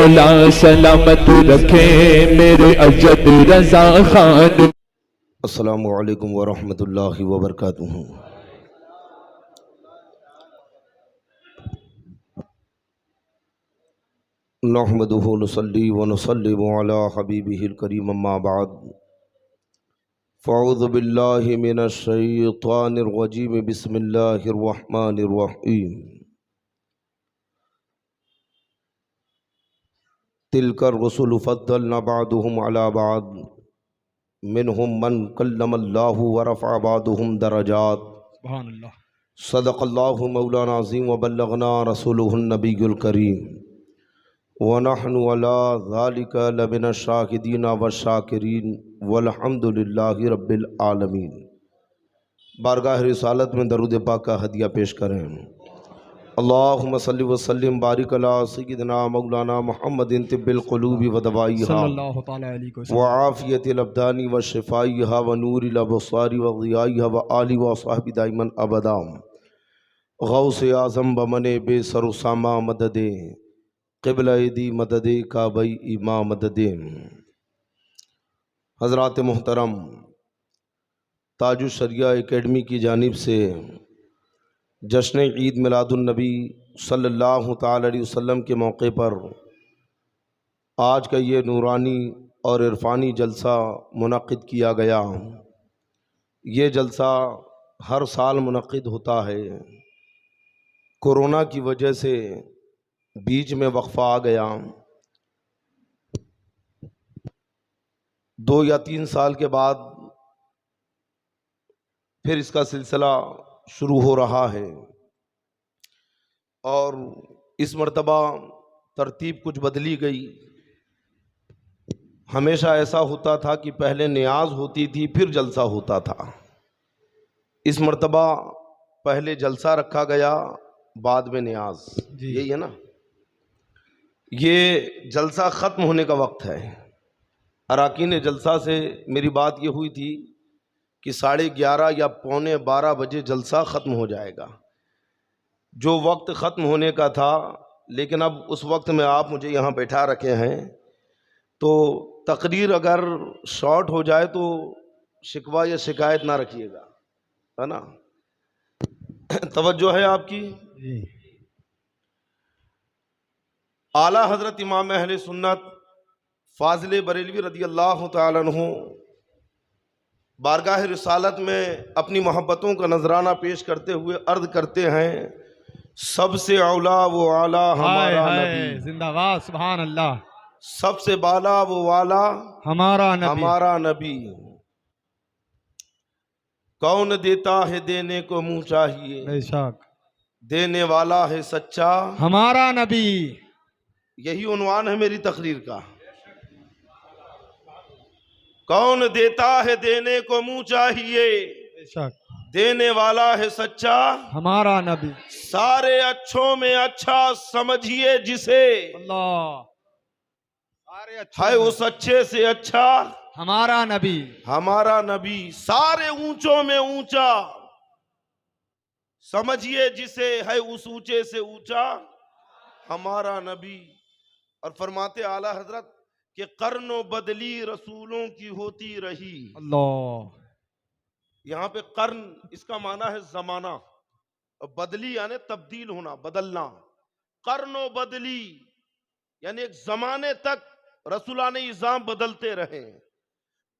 मौला सलामत रखे मेरे अजद रजा खान। अस्सलामु अलैकुम वरहमतुल्लाहि वबरकातुहू। नहमदुहु नुसल्ली व नुसल्लिमु अला हबीबिहिल करीम अम्मा बाद। फ़अऊज़ु बिल्लाहि मिनश शैतानिर रजीम बिस्मिल्लाहिर रहमानिर रहीम। तिलकर रसूल फ़द्दलना बअदुहुम अला बअद मिनहुम मन कल्लमल्लाहु व रफ़अ बअदुहुम दरजात। सुभान अल्लाह। सदक़ल्लाहु मौलाना अज़ीम व बल्लगना रसूलुहुन नबियुल करीम व नहनु अला ज़ालिका लमिनश शाहिदीन व शाकिरीन वल्हम्दुलिल्लाहि रब्बिल आलमीन। बारगाह रिसालत में दरूद पाक का हदिया पेश करें। अल्लाहुम्मा सल्लि व सल्लिम बारिक अला सय्यिदिना मौलाना मुहम्मदिन तिब्बिल क़ुलूबि व दवाइहा सल्लल्लाहु तआला अलैहि व वसल्लम। आफ़ियतिल अब्दानी व शिफ़ाइहा व नूरिल अबसारी व ज़ियाइहा व आलि व अस्हाबि दाइमन अबदा। गौसे आज़म बमने बेसर सामा मददे क़िबला दी मददे काबई इमा मददे। हज़रात मोहतरम, ताजुश शरिया एकेडमी की जानिब से जश्न ईद मिलादुन्नबी सल्लल्लाहु ताला अलैहि वसल्लम के मौके पर आज का ये नूरानी और इरफ़ानी जलसा मुनक़्क़िद किया गया। ये जलसा हर साल मुनक़्क़िद होता है। कोरोना की वजह से बीच में वक्फ़ा आ गया। 2 या 3 साल के बाद फिर इसका सिलसिला शुरू हो रहा है और इस मर्तबा तरतीब कुछ बदली गई। हमेशा ऐसा होता था कि पहले नियाज होती थी फिर जलसा होता था। इस मर्तबा पहले जलसा रखा गया, बाद में नियाज। यही है ना। ये जलसा ख़त्म होने का वक्त है। अराकीन जलसा से मेरी बात ये हुई थी कि 11:30 या 11:45 बजे जलसा ख़त्म हो जाएगा, जो वक्त ख़त्म होने का था। लेकिन अब उस वक्त में आप मुझे यहाँ बैठा रखे हैं, तो तकरीर अगर शॉर्ट हो जाए तो शिकवा या शिकायत ना रखिएगा, है ना। तवज्जो है आपकी। आला हज़रत इमाम अहले सुन्नत फाज़िल बरेलवी रदी अल्लाह तआला अन्हु बारगाह रिसालत में अपनी मोहब्बतों का नजराना पेश करते हुए अर्ज़ करते हैं, सबसे औला वो आला हमारा नबी। जिंदाबाद, सुभान अल्लाह। सबसे बाला वो वाला हमारा नबी। कौन देता है देने को मुँह चाहिए, बेशक देने वाला है सच्चा हमारा नबी। यही उन्वान है मेरी तकरीर का। कौन देता है देने को मुँह चाहिए, बेशक देने वाला है सच्चा हमारा नबी। सारे अच्छों में अच्छा समझिए जिसे, अल्लाह। सारे अच्छे है उस अच्छे से अच्छा हमारा नबी। हमारा नबी। सारे ऊंचों में ऊंचा समझिए जिसे, है उस ऊंचे से ऊंचा हमारा नबी। और फरमाते आला हजरत कि कर्नो बदली रसूलों की होती रही। अल्लाह। यहाँ पे कर्न इसका माना है जमाना, और बदली यानी तब्दील होना, बदलना। कर्नो बदली यानी एक जमाने तक रसूलाने इज़ाम बदलते रहे।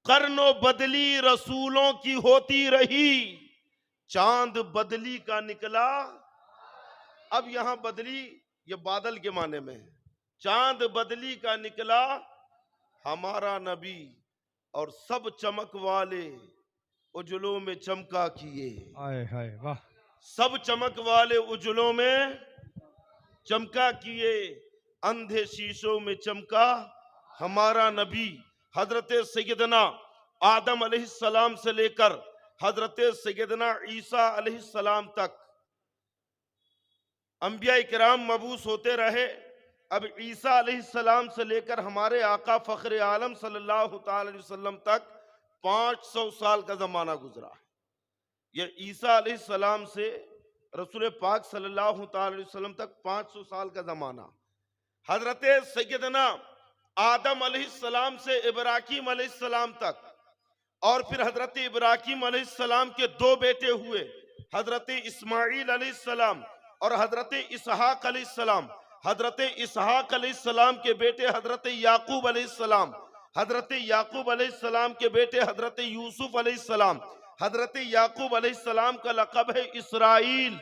कर्नो बदली रसूलों की होती रही, चांद बदली का निकला। अब यहां बदली ये बादल के माने में है। चांद बदली का निकला हमारा नबी, और सब चमक वाले उजलों में चमका किए। हाय हाय वाह। सब चमक वाले उजलों में चमका किए, अंधे शीशों में चमका हमारा नबी। हजरत सैयदना आदम अलैहिस्सलाम से लेकर हजरत सैयदना ईसा अलैहिस्सलाम तक अंबिया किराम मबूस होते रहे। अब ईसा अलैहिस्सलाम से लेकर हमारे आका फख्र आलम सल्लल्लाहु ताला अलैहि वसल्लम तक 500 साल का जमाना गुजरा। यह ईसा अलैहिस्सलाम से रसूल पाक सल्लल्लाहु ताला अलैहि वसल्लम तक 500 साल का जमाना। हजरत सैयदना आदम अलैहिस्सलाम से इब्राहीम अलैहिस्सलाम तक, और फिर हजरत इब्राहीम अलैहिस्सलाम के दो बेटे हुए, हजरत इस्माइल अलैहिस्सलाम और हजरत इसहाक अलैहिस्सलाम। हजरत इसहाक अलैहिस्सलाम के बेटे हजरत याकूब अलैहिस्सलाम, हजरत याकूब अलैहिस्सलाम के बेटे हजरत यूसुफ अलैहिस्सलाम। हजरत याकूब अलैहिस्सलाम का लक़ब है इसराइल,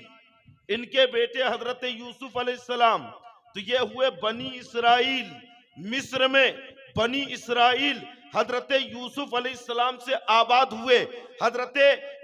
इनके बेटे हजरत यूसुफ अलैहिस्सलाम। तो ये हुए बनी इसराइल। मिस्र में बनी इसराइल हजरत यूसुफ अलैहिस्सलाम से आबाद हुए। हजरत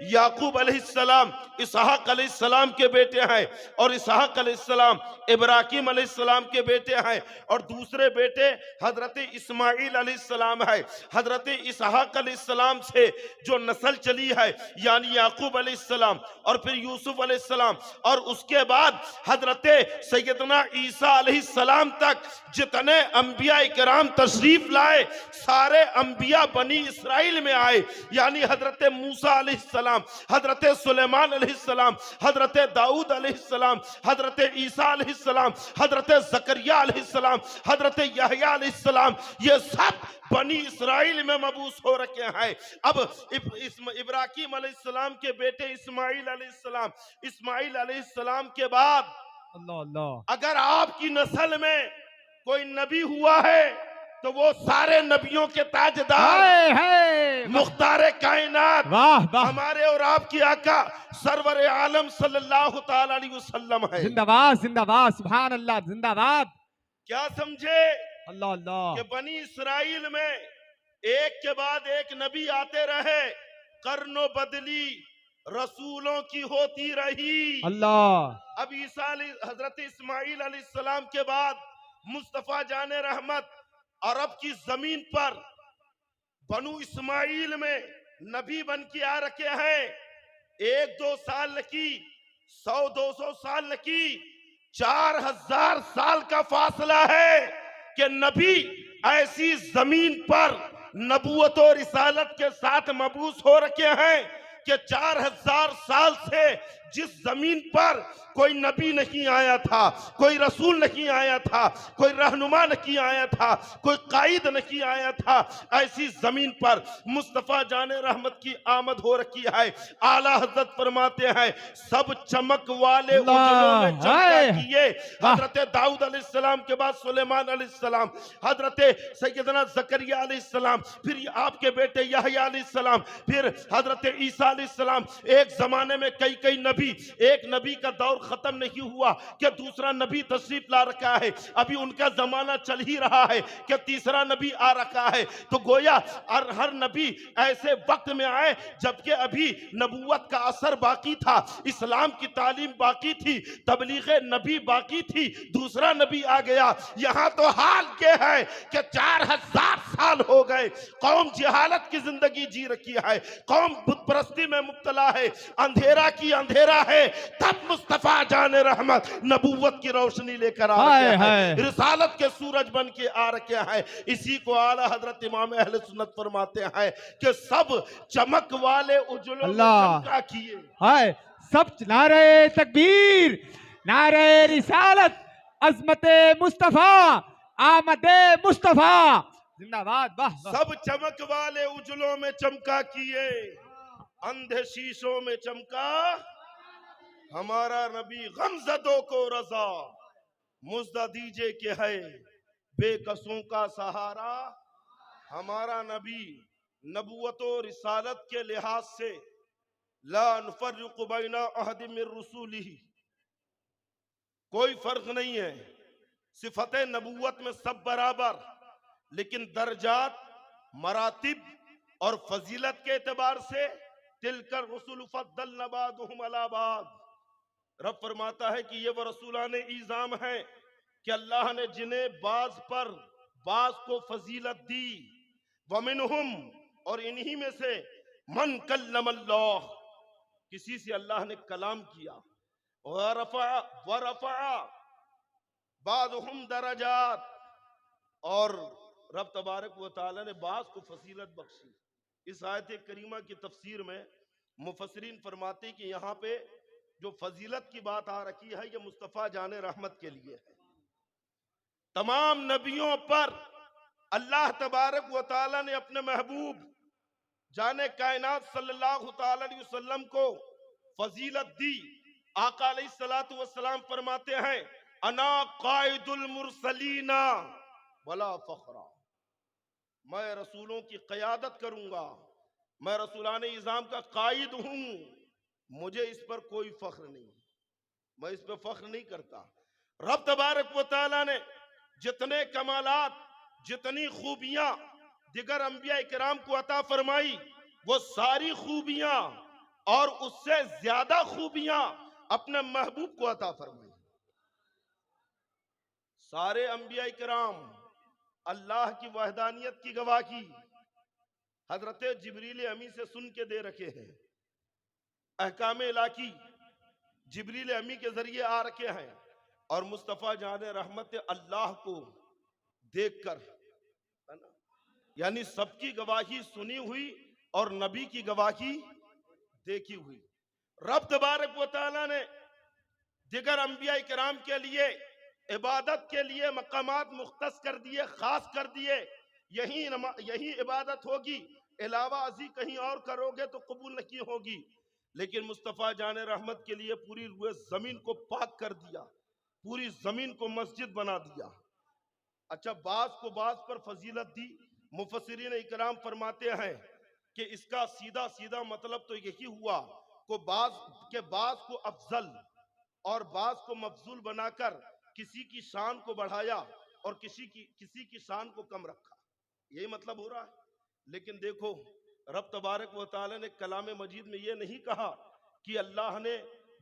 याकूब अलैहिस्सलाम इसहाक अलैहिस्सलाम के बेटे हैं, और इसहाक अलैहिस्सलाम इब्राहीम अलैहिस्सलाम के बेटे हैं, और दूसरे बेटे हजरत इस्माइल अलैहिस्सलाम है। हजरत इसहाक अलैहिस्सलाम से जो नस्ल चली है, यानी याकूब अलैहिस्सलाम और फिर यूसुफ अलैहिस्सलाम, और उसके बाद हजरत सैयदना ईसा अलैहिस्सलाम तक जितने अंबिया इकराम तशरीफ लाए, सारे अंबिया बनी इसराइल में आए। यानी हजरत मूसा अलैहिस्सलाम, हजरत सुलेमान अलैहिस्सलाम, हजरत दाऊद अलैहिस्सलाम, हजरत ईसा अलैहिस्सलाम, हजरत जकरिया अलैहिस्सलाम, हजरत यहया अलैहिस्सलाम, ये सब बनी इसराइल में मबूस हो रखे हैं। अब इब्राहीम अलैहिस्सलाम के बेटे इस्माइल अलैहिस्सलाम, इस्माइल अलैहिस्सलाम के बाद अल्लाह अल्लाह। अगर आपकी नस्ल में कोई नबी हुआ है तो वो सारे नबियों के ताजदार, हाय हाय, मुख्तार कायनात, वाह वाह, हमारे और आपकी आका सरवर आलम सल्लल्लाहु ताला अलैहि वसल्लम है। जिंदाबाद जिंदाबाद, सुभान अल्लाह, जिंदाबाद। क्या समझे अल्लाह अल्लाह। कि बनी इसराइल में एक के बाद एक नबी आते रहे, कर्नो बदली रसूलों की होती रही। अल्लाह। अब हजरत इस्माइल अलैहिस्सलाम के बाद मुस्तफा जाने रहमत अरब की जमीन पर बनु इस्माइल में नबी बन के आ रखे हैं। 1-2 साल की, 100-200 साल की, 4000 साल का फासला है कि नबी ऐसी जमीन पर नबूवत और रिसालत के साथ मबूस हो रखे हैं कि 4000 साल से जिस जमीन पर कोई नबी नहीं आया था, कोई रसूल नहीं आया था, कोई रहनुमा नहीं आया था, कोई कायद नहीं आया था, ऐसी जमीन पर मुस्तफा जाने रहमत की आमद हो रखी है। आला हजरत फरमाते हैं, सब चमक वाले उजलों में चमका किए। हजरत दाऊद अलैहिस्सलाम के बाद सुलेमान अलैहिस्सलाम, हजरत सैयदना जकरिया अलैहिस्सलाम, फिर आपके बेटे यहया अलैहिस्सलाम, फिर हजरत ईसा अलैहिस्सलाम। एक जमाने में कई कई नबी, एक नबी का दौर खत्म नहीं हुआ कि दूसरा नबी तशरीफ ला रखा है, अभी उनका जमाना चल ही रहा है कि तीसरा नबी आ रखा है। तो गोया हर नबी ऐसे वक्त में आए जबकि अभी नबूवत का असर बाकी था, इस्लाम की तालीम बाकी थी, तबलीग नबी बाकी थी, दूसरा नबी आ गया। यहां तो हाल के है कि 4000 साल हो गए, कौम जिहालत की जिंदगी जी रखी है, कौम बुत परस्ती में मुब्तला है, अंधेरा की अंधेरा है। तब मुस्तफा जाने रहमत नबूवत की रोशनी लेकर आ रखे हैं, रिसालत के सूरज बन के आ रखे हैं। इसी को आला हजरत इमाम अहले सुन्नत फरमाते हैं कि सब चमक वाले उजलों में चमका किए। हाय, सब नारे तकबीर, नारे रिसालत, अजमते मुस्तफा, आमदे मुस्तफा, जिंदाबाद, वाह वाह। सब चमक वाले उजलों में चमका किए, अंधे शीशों में चमका हमारा नबी, गमज़दों को रजा मुज्दा दीजे के है बेकसों का सहारा। हमारा नबी नबूवत और रिसालत के लिहाज से ला नुफर्रिकु बैना अहदिम मिर रुसूलिही, कोई फर्क नहीं है। सिफत नबूवत में सब बराबर, लेकिन दर्जात, मरातिब और फजीलत के एतबार से तिलकर रसूल फद्दलना बादहुम अला बाद। रब फरमाता है कि ये वो रसूलाने इज़ाम है कि अल्लाह ने जिन्हें बाज पर बाज को फजीलत दी। वमिनहुम, और इन्हीं में से मन कल्लमल्लाह, किसी से अल्लाह ने कलाम किया। वरफ़ा बादहुम दरजात, और रब तबारक व तआला ने बाज को फजीलत बख्शी। इस आयत करीमा की तफसीर में मुफस्सिरीन फरमाते कि यहाँ पे जो फजीलत की बात आ रखी है ये मुस्तफ़ा जाने रहमत के लिए है। तमाम नबियों पर अल्लाह तबारक व तआला ने अपने महबूब जाने कायनात सल्लल्लाहु तआला अलैहि वसल्लम को फजीलत दी। आका अलैहिस्सलातु वस्सलाम फरमाते हैं, अना कायदुल मुरसलीना वला फखरा, मैं रसूलों की क़यादत करूंगा, मैं रसूलाने इज़ाम का कायद हूं, मुझे इस पर कोई फख्र नहीं, मैं इस पर फख्र नहीं करता। रब तबारक व तआला ने जितने कमालात, जितनी खूबियां दिगर अंबिया इकराम को अता फरमाई, वो सारी खूबियां और उससे ज्यादा खूबियां अपने महबूब को अता फरमाई। सारे अंबिया इकराम अल्लाह की वहदानियत की गवाही हजरत जिब्रील अमी से सुन के दे रखे हैं। अहकाम इलाही जिब्रील अमी के जरिए आ रखे हैं और मुस्तफ़ा जाने रहमत अल्लाह को देखकर, है ना, यानी सबकी गवाही सुनी हुई और नबी की गवाही देखी हुई। रब तबारक व तआला ने दिगर अंबिया इकराम के लिए इबादत के लिए मकामात मुख्तस कर दिए, खास कर दिए। यही इबादत होगी, अलावा अजी कहीं और करोगे तो कबूल नहीं होगी। लेकिन मुस्तफ़ा जाने रहमत के लिए पूरी रुए जमीन को पाक कर दिया, पूरी जमीन को मस्जिद बना दिया। अच्छा, बास को बास पर फजीलत दी। मुफस्सिरीन इकराम फरमाते हैं कि इसका सीधा सीधा मतलब तो यही हुआ को बास को अफजल और बास को मफजूल बनाकर किसी की शान को बढ़ाया और किसी की शान को कम रखा, यही मतलब हो रहा है। लेकिन देखो, रब तबारक व तआला ने कलाम मजीद में ये नहीं कहा कि अल्लाह ने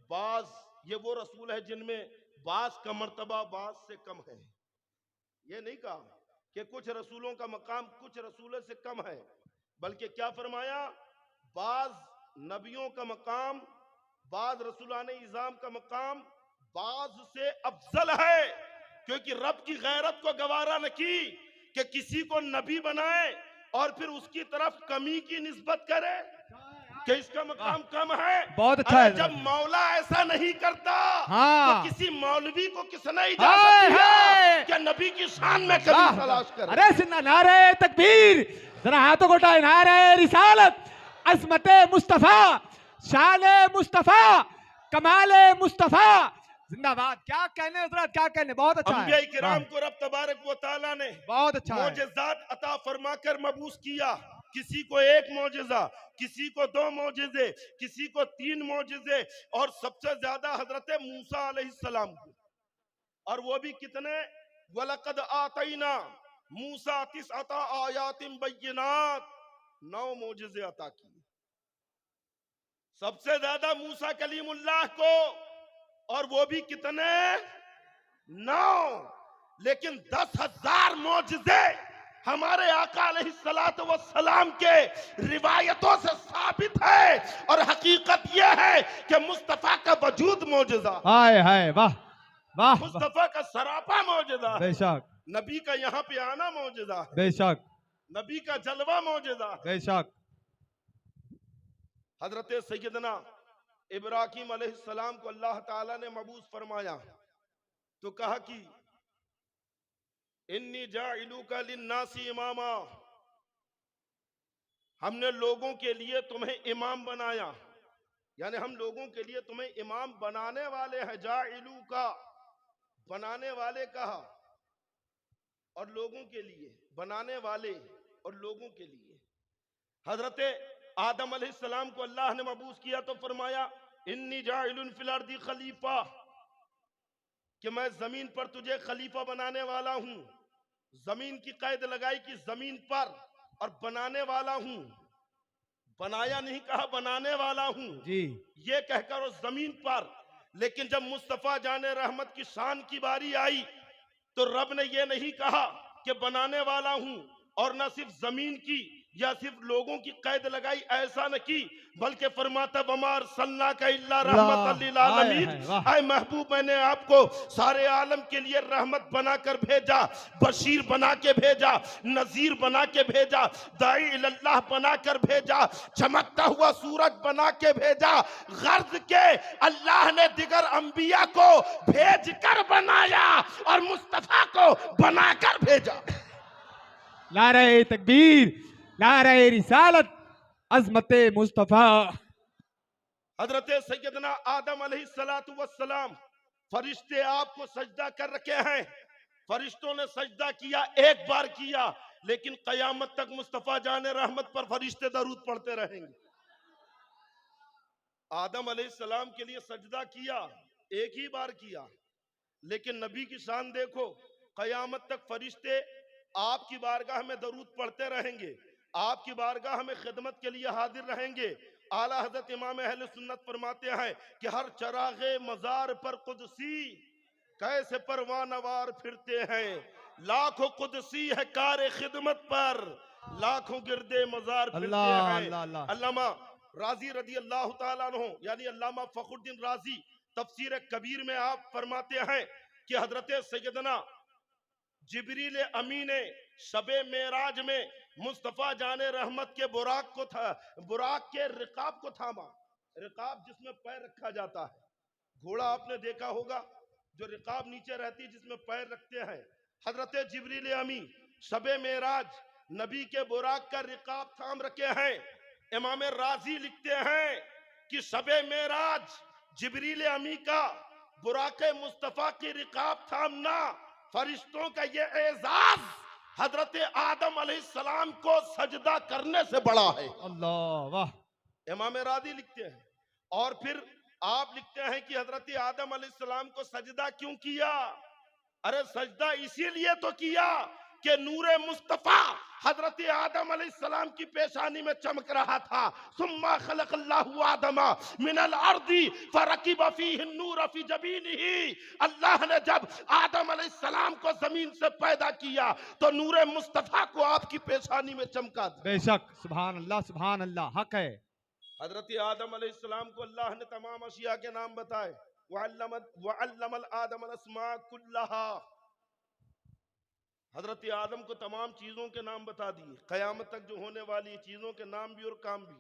बाज, ये वो रसूल है जिनमें बाज का मर्तबा बाज से कम है, ये नहीं कहा कि कुछ रसूलों का मकाम कुछ रसूलों से कम है, बल्कि क्या फरमाया, बाज नबियों का मकाम, बाज रसूलाने इज़ाम का मकाम बाज से अफजल है। क्योंकि रब की गैरत को गवारा न की कि किसी को नबी बनाए और फिर उसकी तरफ कमी की निस्बत करे कि इसका मकाम कम है। बहुत अच्छा है। जब मौला ऐसा नहीं करता, हाँ, तो किसी मौलवी को किसने इजाजत दिया कि नबी की शान में कमी तलाश करे? अरे सिन्ना, नारे तकबीर, जरा हाथों को उठाए, नारे रिसालत, अज़मते मुस्तफा, शान मुस्तफा, कमाल मुस्तफा, जिंदाबाद। क्या कहने हज़रत, क्या कहने, बहुत अच्छा है। अंबिया किराम को रब तबारक व तआला ने बहुत अच्छा है, मोजेज़ात अता फरमाकर मबूस किया। किसी को एक मोजेज़ा, किसी को 2 मोजेज़े, किसी को 3 मोजेज़े, और सबसे ज्यादा हजरत मूसा अलैहिस्सलाम को, और वो भी कितने, वलक़द आतैना मूसा 9 आयातिन बय्यिनात, 9 मोजेज़े अता किए। सबसे ज्यादा मूसा कलीमुल्लाह को, और वो भी कितने, 9। लेकिन 10,000 मोजेज़े हमारे आका अलैहिस्सलातु वस्सलाम के रिवायतों से साबित है। और हकीकत यह है कि मुस्तफा का वजूद मोजेज़ा, हाय हाय, वाह वाह, मुस्तफा का सरापा मोजेज़ा, बेशक, नबी का यहाँ पे आना मोजेज़ा, बेशक, नबी का जलवा मोजेज़ा। बेशक। हजरत सैयदना इब्राहीम अलैहिस्सलाम को अल्लाह ताला ने मबूस फरमाया तो कहा कि इन्नी जाइलुका लिन्नासी इमामा, हमने लोगों के लिए तुम्हें इमाम बनाया, यानी हम लोगों के लिए तुम्हें इमाम बनाने वाले हैं। जाइलुका, बनाने वाले कहा, और लोगों के लिए, बनाने वाले और लोगों के लिए। हजरत आदम अलैहिस्सलाम को अल्लाह ने मबूस किया तो फरमाया इन्नी जाइलुन फिल अर्दी खलीफा, कि मैं जमीन पर तुझे खलीफा बनाने वाला हूं। जमीन की कैद लगाई कि जमीन पर, और बनाने वाला हूं, बनाया नहीं कहा, बनाने वाला हूं जी, ये कहकर उस जमीन पर। लेकिन जब मुस्तफा जाने रहमत की शान की बारी आई तो रब ने ये नहीं कहा कि बनाने वाला हूं, और न सिर्फ जमीन की या सिर्फ लोगों की कैद लगाई, ऐसा न की, बल्कि फरमाता बमार सल्ला का इल्ला अल्लाह, रहमत लिल आलमीन। हाय हाय, वाह। ऐ महबूब, मैंने आपको सारे आलम के लिए रहमत बनाकर भेजा, बशीर बना के भेजा, नजीर बना के भेजा, दाई इल्लाह बना कर भेजा, चमकता हुआ सूरज बना के भेजा। गर्ज के अल्लाह ने दिगर अंबिया को भेज कर बनाया और मुस्तफा को बनाकर भेजा। नारे तकबीर, नारे रिसालत, अजमत मुस्तफा। हजरत सैयदना आदम अलैहिस्सलातु वस्सलाम, फरिश्ते आपको सजदा कर रखे हैं। फरिश्तों ने सजदा किया, एक बार किया, लेकिन कयामत तक मुस्तफा जाने रहमत पर फरिश्ते दरूद पढ़ते रहेंगे। आदम अलैहिस्सलाम के लिए सजदा किया, एक ही बार किया, लेकिन नबी की शान देखो, कयामत तक फरिश्ते आपकी बारगाह में दरूद पढ़ते रहेंगे, आपकी बारगाह में खिदमत के लिए हाजिर रहेंगे। आला हजरत इमाम अहले सुन्नत फरमाते हैं कि हर चरागे मजार पर कुदसी कैसे परवानवार फिरते हैं, लाखों कुदसी है कार खिदमत पर, लाखों गिरदे मजार फिरते अल्लाह हैं। अल्लाह अल्लाह। अल्लामा राजी रदी अल्लाह तआला अन्हु, यानी अल्लामा फखरुद्दीन राजी, तफसीर कबीर में आप फरमाते हैं कि हजरत सैयदना जिब्रील अमी ने शबे मेराज में मुस्तफा जाने रहमत के बुराक को था, बुराक के रिकाब को थामा। रिकाब जिसमें पैर रखा जाता है, घोड़ा आपने देखा होगा जो रिकाब नीचे रहती है जिसमें पैर रखते हैं। हजरत जिब्रील अमी शबे मेराज नबी के बुराक का रिकाब थाम रखे हैं। इमाम राजी लिखते हैं कि शबे मेराज जिब्रील अमी का बुराक मुस्तफा की रिकाब थामना, फरिश्तों का ये एजाज हजरत आदम अलैहिस्सलाम को सजदा करने से बड़ा है। अल्लाह, वाह। इमाम राजी लिखते हैं। और फिर आप लिखते हैं कि हजरत आदम अलैहिस्सलाम को सजदा क्यों किया? अरे सजदा इसीलिए तो किया कि नूरे मुस्तफा हजरत आदम अलैहिस्सलाम की पेशानी में चमक रहा था। सुम्मा खलक़ल्लाहु आदम मिनल अर्दी फरकिब फीहि नूर फी जबीनिही। अल्लाह ने जब आदम अलैहिस्सलाम को जमीन से पैदा किया तो नूरे मुस्तफा को आपकी पेशानी में चमका दिया। बेशक, सुभान अल्लाह, सुभान अल्लाह, हक है। हजरत आदम अलैहिस्सलाम को अल्लाह ने तमाम अशिया के नाम बताए। वअल्लमल आदम अस्मा कुल्लहा। हजरत आदम को तमाम चीजों के नाम बता दिए, कयामत तक जो होने वाली चीजों के नाम भी और काम भी।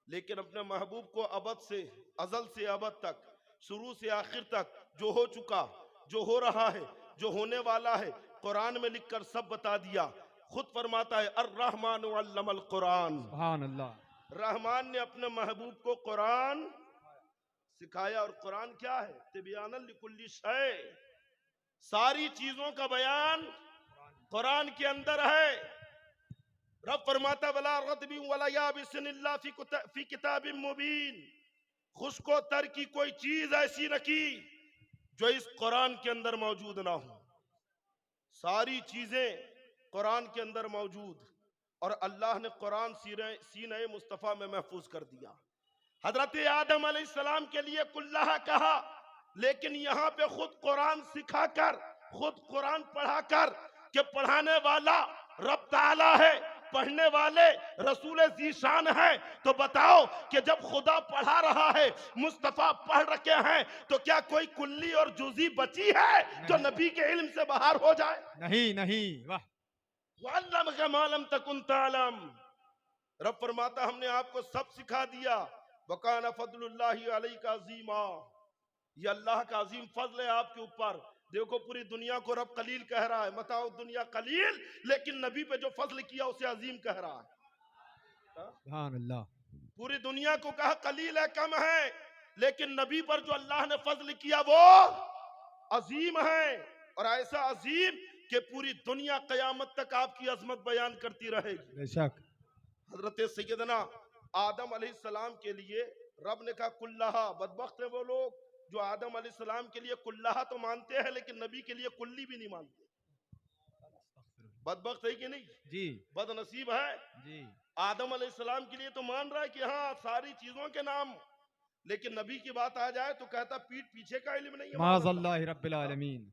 लेकिन अपने महबूब को अबद से, अजल से अबद तक, शुरू से आखिर तक जो हो चुका, जो हो रहा है, जो होने वाला है, कुरान में लिखकर सब बता दिया। खुद फरमाता है अर्रहमान अल्लमल कुरान। सुभान अल्लाह। रहमान ने अपने महबूब को कुरान सिखाया। और कुरान क्या है? तिबयानन लिकुल्ली शै, सारी चीजों का बयान कुरान के अंदर है। रब फरमाता वला रतबी वला याबिसिन इल्ला फी किताबिम मुबीन। खुश्को तर की कोई चीज ऐसी न की जो इस कुरान के अंदर मौजूद ना हो। सारी चीजें कुरान के अंदर मौजूद, और अल्लाह ने कुरान सीने मुस्तफा में महफूज कर दिया। हजरत आदम अलैहिस्सलाम के लिए कुल्लाह कहा, लेकिन यहाँ पे खुद कुरान सिखाकर, खुद कुरान पढ़ाकर, कि पढ़ाने वाला रब ताला है, पढ़ने वाले रसूल ज़ीशान है। तो बताओ कि जब खुदा पढ़ा रहा है, मुस्तफा पढ़ रखे हैं, तो क्या कोई कुल्ली और जुज़ी बची है जो नबी के इल्म से बाहर हो जाए? नहीं नहीं, वाह। वअल्लमका मा लम तकुन तालम। रब फरमाता हमने आपको सब सिखा दिया। वकाना फज़लुल्लाहि अलैका अज़ीमा। ये अल्लाह का अजीम फजल है आपके ऊपर। देखो पूरी दुनिया को रब कलील कह रहा है, बताओ दुनिया कलील, लेकिन नबी पे जो फजल किया उसे अजीम कह रहा है। सुभान अल्लाह। पूरी दुनिया को कहा कलील है, कम है, लेकिन नबी पर जो अल्लाह ने फजल किया वो अजीम है। और ऐसा अजीम कि पूरी दुनिया कयामत तक आपकी अजमत बयान करती रहेगी। बेशक। हजरत सैयदना आदम अलैहिस्सलाम के लिए रब ने कहा कुल्लाहा। बदबख्त है वो लोग जो आदम अलैहिस्सलाम के लिए कुल्लाहा तो मानते हैं, लेकिन नबी के लिए कुल्ली भी नहीं मानते। बदबख्त है कि नहीं? जी बदनसीब है जी। आदम अलैहिस्सलाम के लिए तो मान रहा है कि हाँ सारी चीजों के नाम, लेकिन नबी की बात आ जाए तो कहता पीठ पीछे का इल्म नहीं है। माज़ल्लाहि रब्बिल आलमीन।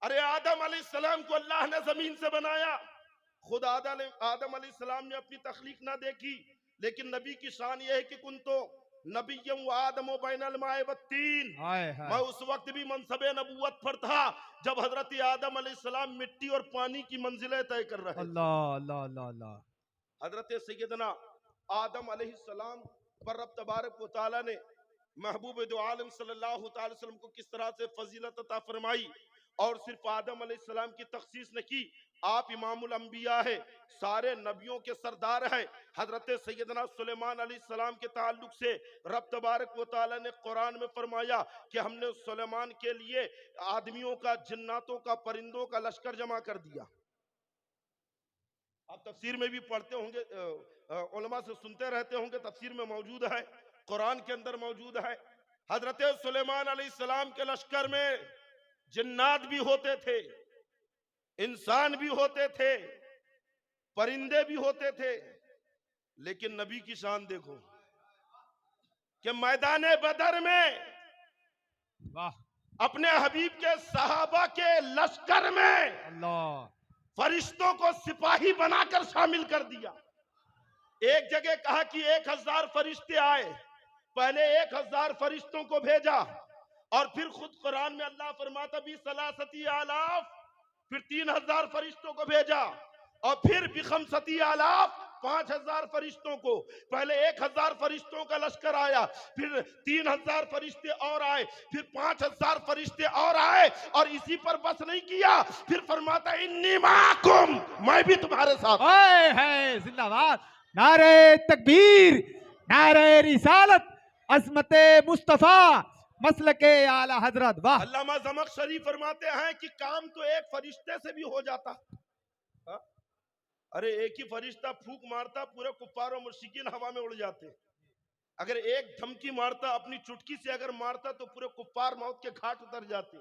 अरे आदम अलैहिस्सलाम को अल्लाह ने जमीन से बनाया, खुद आदम अलैहिस्सलाम ने अपनी तख्लीक ना देखी, लेकिन नबी की शान यह है कि कुन तो नबिय्यम व आदम बैनल माए वत्तीन। मैं उस वक्त भी मनसबे नबूवत पर था जब हजरत आदम अलैहिस्सलाम मिट्टी और पानी की मंजिलें तय कर रहे थे। अल्लाह अल्लाह अल्लाह अल्लाह। हजरत सैयदना आदम अलैहिस्सलाम पर रब तबारक व तआला ने महबूब दो आलम सल्लल्लाहु अलैहि वसल्लम को किस तरह से फजीलत अता फरमाई, और सिर्फ आदम अलैहिस्सलाम की तखसीस न की, आप इमामुल अंबिया है, सारे नबियों के सरदार है। हजरत सैयदना सुलेमान अलैहिस्सलाम के ताल्लुक से रब तबारक व तआला ने कुरान में फरमाया कि हमने सुलेमान के लिए आदमियों का, जिन्नातों का, परिंदों का लश्कर जमा कर दिया। आप तफसीर में भी पढ़ते होंगे, उलमा से सुनते रहते होंगे, तफसीर में मौजूद है, कुरान के अंदर मौजूद है। हजरत सुलेमान अलैहिस्सलाम के लश्कर में जिन्नात भी होते थे, इंसान भी होते थे, परिंदे भी होते थे, लेकिन नबी की शान देखो कि मैदान बदर में वाह अपने हबीब के सहाबा के लश्कर में अल्लाह। फरिश्तों को सिपाही बनाकर शामिल कर दिया। एक जगह कहा कि 1000 फरिश्ते आए, पहले 1000 फरिश्तों को भेजा, और फिर खुद कुरान में अल्लाह फरमाता भी सलासती आलाफ, फिर 3000 फरिश्तों को भेजा, और फिर बिखमसती आलाफ 5000 फरिश्तों को। पहले 1000 फरिश्तों का लश्कर आया, फिर 3000 फरिश्ते और आए, फिर 5000 फरिश्ते और आए, और इसी पर बस नहीं किया, फिर फरमाता इन्नी माकुम, मैं भी तुम्हारे साथ। ओए है जिंदाबाद, नारे तकबीर, नारे रिसालत, अज़मते मुस्तफा, मसलके आला हजरत। वाह। अल्लामा ज़मख़शरी फरमाते हैं कि काम तो एक फरिश्ते से भी हो जाता। हा? अरे एक ही फरिश्ता फूंक मारता, पूरे कुफ्फार और मुश्रिकीन हवा में उड़ जाते। अगर एक धमकी मारता, अपनी चुटकी से अगर मारता, तो पूरे कुफ्फार मौत के घाट उतर जाते।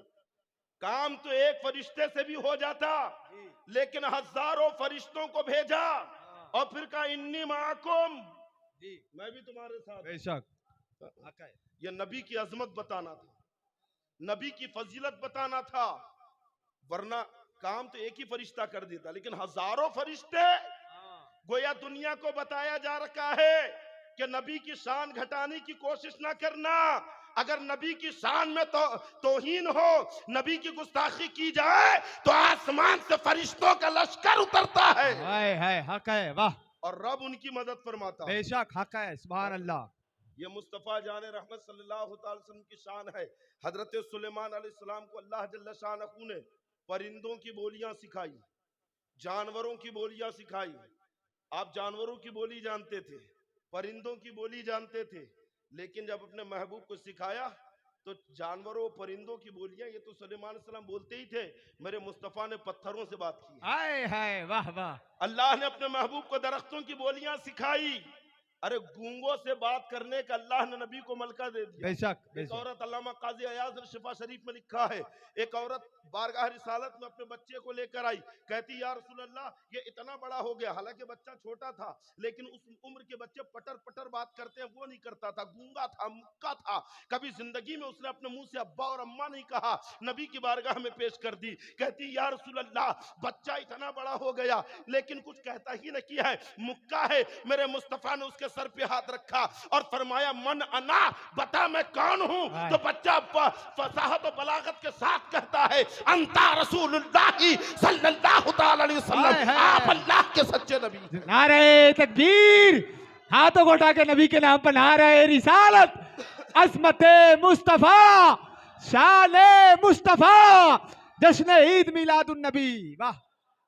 काम तो एक फरिश्ते से भी हो जाता, लेकिन हजारों फरिश्तों को भेजा, और फिर कहा इन्नी माकुम, मैं भी तुम्हारे साथ। बेशक ये नबी की अजमत बताना था, नबी की फजीलत बताना था, वरना काम तो एक ही फरिश्ता कर देता, लेकिन हजारों फरिश्ते। गोया दुनिया को बताया जा रखा है कि नबी की शान घटाने की कोशिश ना करना। अगर नबी की शान में तौहीन हो, नबी की गुस्ताखी की जाए, तो आसमान से फरिश्तों का लश्कर उतरता है। हक है। वाह। और रब उनकी मदद फरमाता है। बेशक हक है, सुभान अल्लाह। ये मुस्तफ़ा जान रहमत सल्लल्लाहु अलैहि वसल्लम की शान है। हजरत सुलेमान अलैहिस्सलाम को अल्लाह जल्ल शानहू ने परिंदों की बोलियां सिखाई, जानवरों की बोलियां सिखाई। आप जानवरों की बोली जानते थे, परिंदों की बोली जानते थे, लेकिन जब अपने महबूब को सिखाया तो जानवरों परिंदों की बोलियां, ये तो सुलेमान अलैहिस्सलाम बोलते ही थे, मेरे मुस्तफ़ा ने पत्थरों से बात की। हाय हाय, वाह वाह। अल्लाह ने अपने महबूब को दरख्तों की बोलियां सिखाई। अरे गूंगों से बात करने का अल्लाह ने नबी को मलका दे दिया। बेशक एक औरत, अल्लामा काजी अयाज ने शिफा शरीफ में लिखा है, एक औरत बारगाह रिसालत में अपने बच्चे को लेकर आई, कहती या रसूल अल्लाह ये इतना बड़ा हो गया, हालांकि बच्चा छोटा था, लेकिन उस उम्र के बच्चे पटर पटर बात करते हैं, वो नहीं करता था, गूंगा था, मुक्का था, कभी जिंदगी में उसने अपने मुंह से अब्बा और अम्मा नहीं कहा। नबी की बारगाह में पेश कर दी, कहती या रसूल अल्लाह बच्चा इतना बड़ा हो गया, लेकिन कुछ कहता ही नहीं किया है, मुक्का है। मेरे मुस्तफा ने उसके सर पे हाथ रखा और फरमाया मन अना, बता मैं कौन हूं। तो बच्चा फसाहत और बलागत के साथ कहता है अंता रसूलुल्लाह सल्लल्लाहु तआला अलैहि वसल्लम, आप अल्लाह के सच्चे नबी। नारे तकबीर, हाथों को उठा के नबी के नाम पर नारे रिसालत, अज़मते मुस्तफा, शाने मुस्तफा, जश्न ईद मिलादुन नबी। वाह।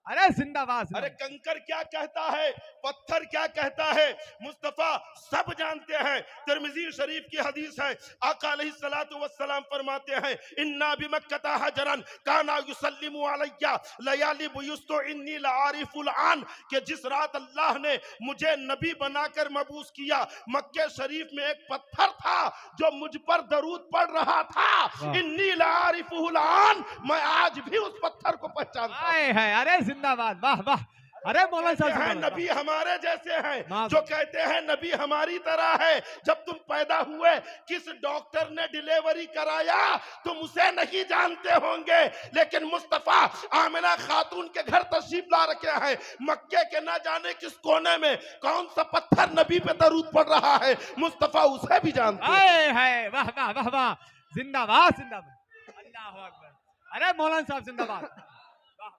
अरे जिंदाबाद। अरे कंकर क्या कहता है, पत्थर क्या कहता है, मुस्तफा सब जानते हैं। तिरमिजी शरीफ की हदीस है, आका अलैहिस्सलातु वस्सलाम फरमाते हैं इन्ना बिमक्कता हजरन काना युसल्लिमु अलैया लयाली बुयुस्तो इन्नी लारिफुल आन, कि जिस रात अल्लाह ने मुझे नबी बनाकर मबूस किया, मक्के शरीफ में एक पत्थर था जो मुझ पर दरूद पढ़ रहा था। इन्नी लारिफुल आन, मैं आज भी उस पत्थर को पहचानता हूं। अरे जिंदाबाद, वाह वाह। अरे मौलाना कहते हैं साहब नबी हमारे जैसे हैं, हाँ। जो कहते हैं नबी हमारी तरह है। जब तुम पैदा हुए किस डॉक्टर ने डिलीवरी कराया तुम उसे नहीं जानते होंगे, लेकिन मुस्तफा आमिना खातून के घर तशरीफ ला रखे हैं। मक्के के ना जाने किस कोने में कौन सा पत्थर नबी पे दरूद पड़ रहा है, मुस्तफा उसे भी जानते हैं। आए हाय वाह वाह वाह वाह, जिंदाबाद जिंदाबाद, अल्लाह अकबर। अरे मौलाना साहब जिंदाबाद, वाह वाह,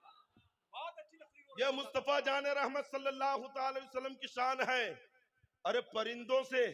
बहुत अच्छी तकरीर। यह मुस्तफा जाने रहमत सल्लल्लाहु ताला अलैहि वसल्लम की शान है। अरे परिंदों से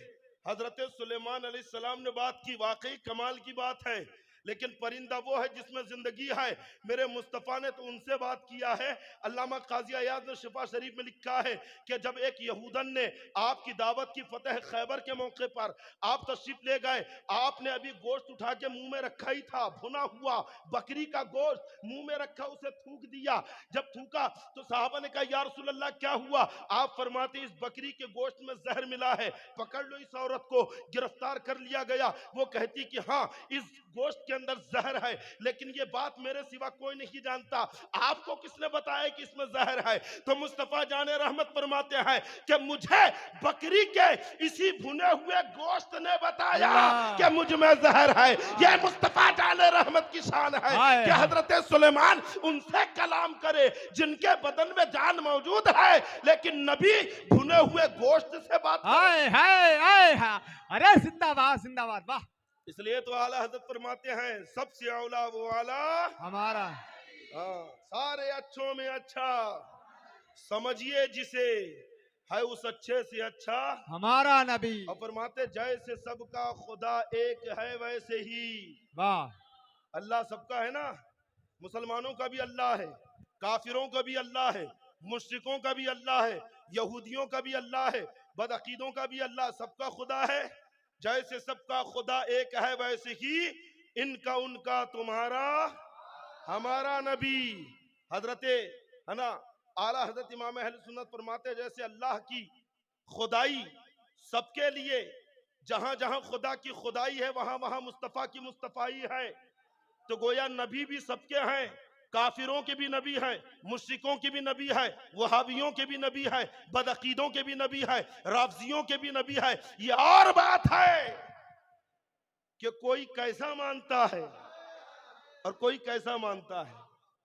हजरत सुलेमान अलैहिस्सलाम ने बात की, वाकई कमाल की बात है। लेकिन परिंदा वो है जिसमें जिंदगी है। मेरे मुस्तफ़ा ने तो उनसे बात किया है। अल्लामा काजी अयाद ने शिफा शरीफ में लिखा है कि जब एक यहूदन ने आपकी दावत की फतेह खैबर के मौके पर आप तशरीफ ले गए, आपने अभी गोश्त उठा के मुंह में रखा ही था, भुना हुआ बकरी का गोश्त मुंह में रखा, उसे थूक दिया। जब थूका तो साहबा ने कहा या रसूल अल्लाह क्या हुआ? आप फरमाते इस बकरी के गोश्त में जहर मिला है, पकड़ लो इस औरत को। गिरफ्तार कर लिया गया। वो कहती कि हाँ इस गोश्त के अंदर जहर है, लेकिन ये बात मेरे सिवा कोई नहीं जानता, आपको किसने बताया कि इसमें जहर है? तो मुस्तफा जाने रहमत फरमाते हैं कि मुझे बकरी के इसी भुने हुए गोश्त ने बताया कि मुझ में जहर है। ये मुस्तफा जाने रहमत की शान है कि हजरत सुलेमान उनसे कलाम करे जिनके बदन में जान मौजूद है, लेकिन नबी भुने हुए गोश्त से बात करे। अरे जिंदाबाद जिंदाबाद, वाह। इसलिए तो आला हजरत फरमाते हैं सबसे औला वो आला हमारा, हाँ, सारे अच्छों में अच्छा, समझिए जिसे है उस अच्छे से अच्छा हमारा नबी। और फरमाते जैसे सबका खुदा एक है वैसे ही, वाह। अल्लाह सबका है ना, मुसलमानों का भी अल्लाह है, काफिरों का भी अल्लाह है, मुश्रिकों का भी अल्लाह है, यहूदियों का भी अल्लाह है, बदअकीदों का भी अल्लाह, सबका खुदा है। जैसे सबका खुदा एक है वैसे ही इनका उनका तुम्हारा हमारा नबी। हजरत है ना आला हजरत इमाम अहले सुन्नत फरमाते जैसे अल्लाह की खुदाई सबके लिए, जहां जहां खुदा की खुदाई है वहां वहां मुस्तफा की मुस्तफाई है, तो गोया नबी भी सबके हैं। काफिरों के भी नबी है, मुश्रिकों के भी नबी है, वहाबियों के भी नबी है, बदअकीदों के भी नबी है, राफजियों के भी नबी है। ये और बात है कि कोई कैसा मानता है और कोई कैसा मानता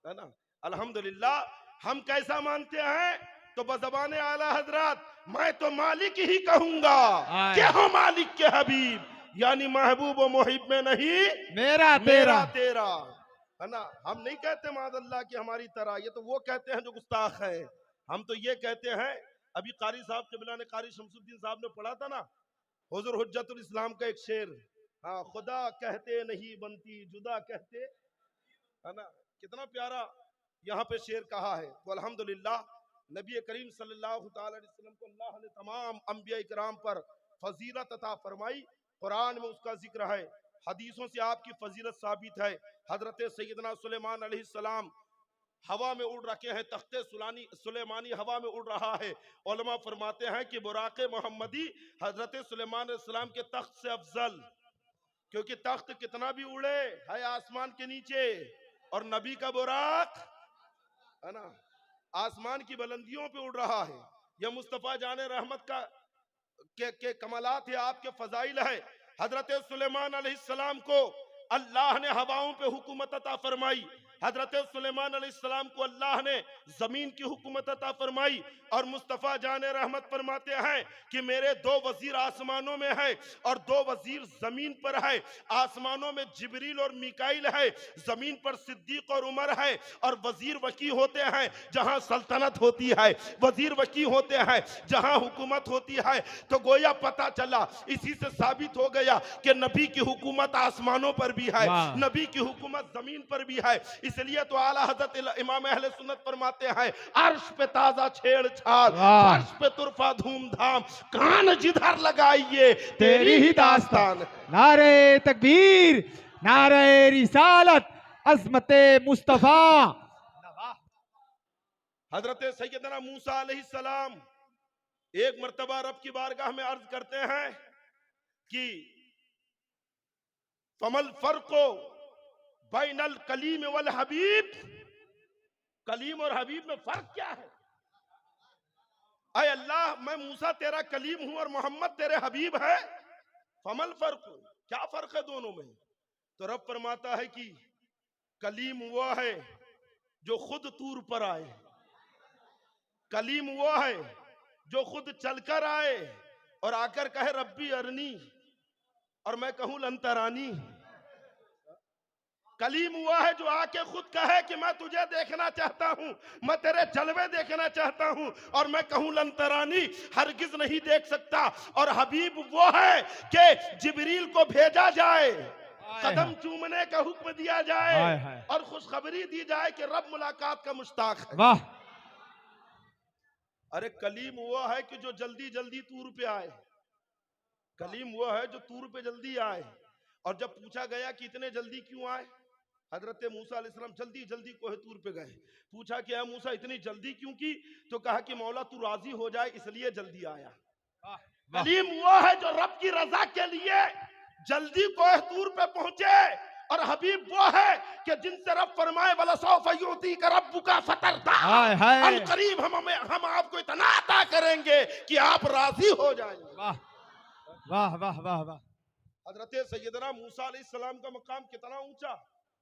है ना। अल्हम्दुलिल्लाह हम कैसा मानते हैं तो बज़बाने आला हजरत मैं तो मालिक ही कहूंगा कि हो मालिक के हबीब, यानी महबूब व मुहिब में नहीं मेरा मेरा तेरा, है ना। हम नहीं कहते मादल्ला की हमारी तरह, ये तो वो कहते हैं जो गुस्ताख है। हम तो ये कहते हैं, अभी कारी साहब किबला ने, कारी शमसुद्दीन साहब ने पढ़ा था ना हुजूर हुज्जतुल इस्लाम का एक शेर, हाँ खुदा कहते नहीं बनती जुदा कहते, है ना। कितना प्यारा यहाँ पे शेर कहा है। तो अल्हम्दुलिल्लाह नबी करीम सल्लल्लाहु ताला अलैहि वसल्लम को अल्लाह ने तमाम अंबिया इकराम पर फजीलत अता फरमाई। कुरान में उसका जिक्र है, हदीसों से आपकी फजीलत साबित है। हजरत सैयदना सुलेमान अलैहिस्सलाम हवा में उड़ रखे हैं, तख्ते सुलेमानी हवा में उड़ रहा है। उलमा फरमाते हैं कि बुराक़े मोहम्मदी हजरत सुलेमान अलैहिस्सलाम के तख्त से अफजल, क्योंकि तख्त कितना भी उड़े है आसमान के नीचे, और नबी का बुराक है ना आसमान की बुलंदियों पे उड़ रहा है। यह मुस्तफा जाने रहमत का के कमालात है, आपके फजाइल है। हजरत सुलेमान अलैहिस्सलाम को अल्लाह ने हवाओं पे हुकूमत अता फरमाई, हजरत सुलेमान अलैहिस्सलाम को अल्लाह ने जमीन की हुकूमत अता फरमाई। और मुस्तफ़ा जाने रहमत फरमाते हैं कि मेरे दो वजीर आसमानों में है और दो वजीर जमीन पर है। आसमानों में जिब्रील और मिकाइल है, जमीन पर सिद्दीक और उमर है। और वजीर वकी होते हैं जहां सल्तनत होती है, वजीर वकी होते हैं जहां हुकूमत होती है। तो गोया पता चला, इसी से साबित हो गया कि नबी की हुकूमत आसमानों पर भी है, नबी की हुकूमत जमीन पर भी है। इसलिए तो आला हजरत इमाम अहले सुन्नत फरमाते हैं अर्श पे ताजा छेड़छाड़, अर्श पे तुरफा धूमधाम, कान जिधर लगाइए तेरी ही दास्तान। नारे तकबीर, नारे रिसालत, अज़मते मुस्तफा। हजरत सैयदना मूसा अलैहिस्सलाम एक मर्तबा रब की बारगाह में अर्ज करते हैं कि फमल फर्को बैनल कलीम वल हबीब, कलीम और हबीब में फर्क क्या है? अय अल्लाह मैं मूसा तेरा कलीम हूं और मोहम्मद तेरे हबीब है, फमल फर्क, क्या फर्क है दोनों में? तो रब फरमाता है कि कलीम वो है जो खुद तूर पर आए, कलीम वो है जो खुद चलकर आए और आकर कहे रब्बी अरनी, और मैं कहूं लंतरानी। कलीम हुआ है जो आके खुद कहे कि मैं तुझे देखना चाहता हूं, मैं तेरे जलवे देखना चाहता हूं, और मैं कहूं लंतरानी, हरगिज नहीं देख सकता। और हबीब वो है कि जिब्रील को भेजा जाए, कदम चूमने का हुक्म दिया जाए और खुशखबरी दी जाए कि रब मुलाकात का मुश्ताक है। वाह। अरे कलीम वो है कि जो जल्दी जल्दी तूर पे आए, कलीम वो है जो तूर पे जल्दी आए। और जब पूछा गया कि इतने जल्दी क्यों आए, हजरत मूसा अलैहिस्सलाम जल्दी जल्दी कोहे तूर पे गए। पूछा कि या मूसा इतनी जल्दी क्यों की? तो कहा कि मौला तू राजी हो जाए इसलिए जल्दी आया। कलीम वो है जो रब की रजा के लिए जल्दी कोहे तूर पे पहुंचे, और हबीब वो है कि जिनसे रब फरमाए वाला सौफ युती का रब्बु का फतरदा, अल करीब हम आपको इतना अता करेंगे कि आप राजी हो जाएंगे। वाह वाह वाह वाह वाह। हजरत सैयदना मूसा अलैहिस्सलाम का मकाम कितना ऊंचा।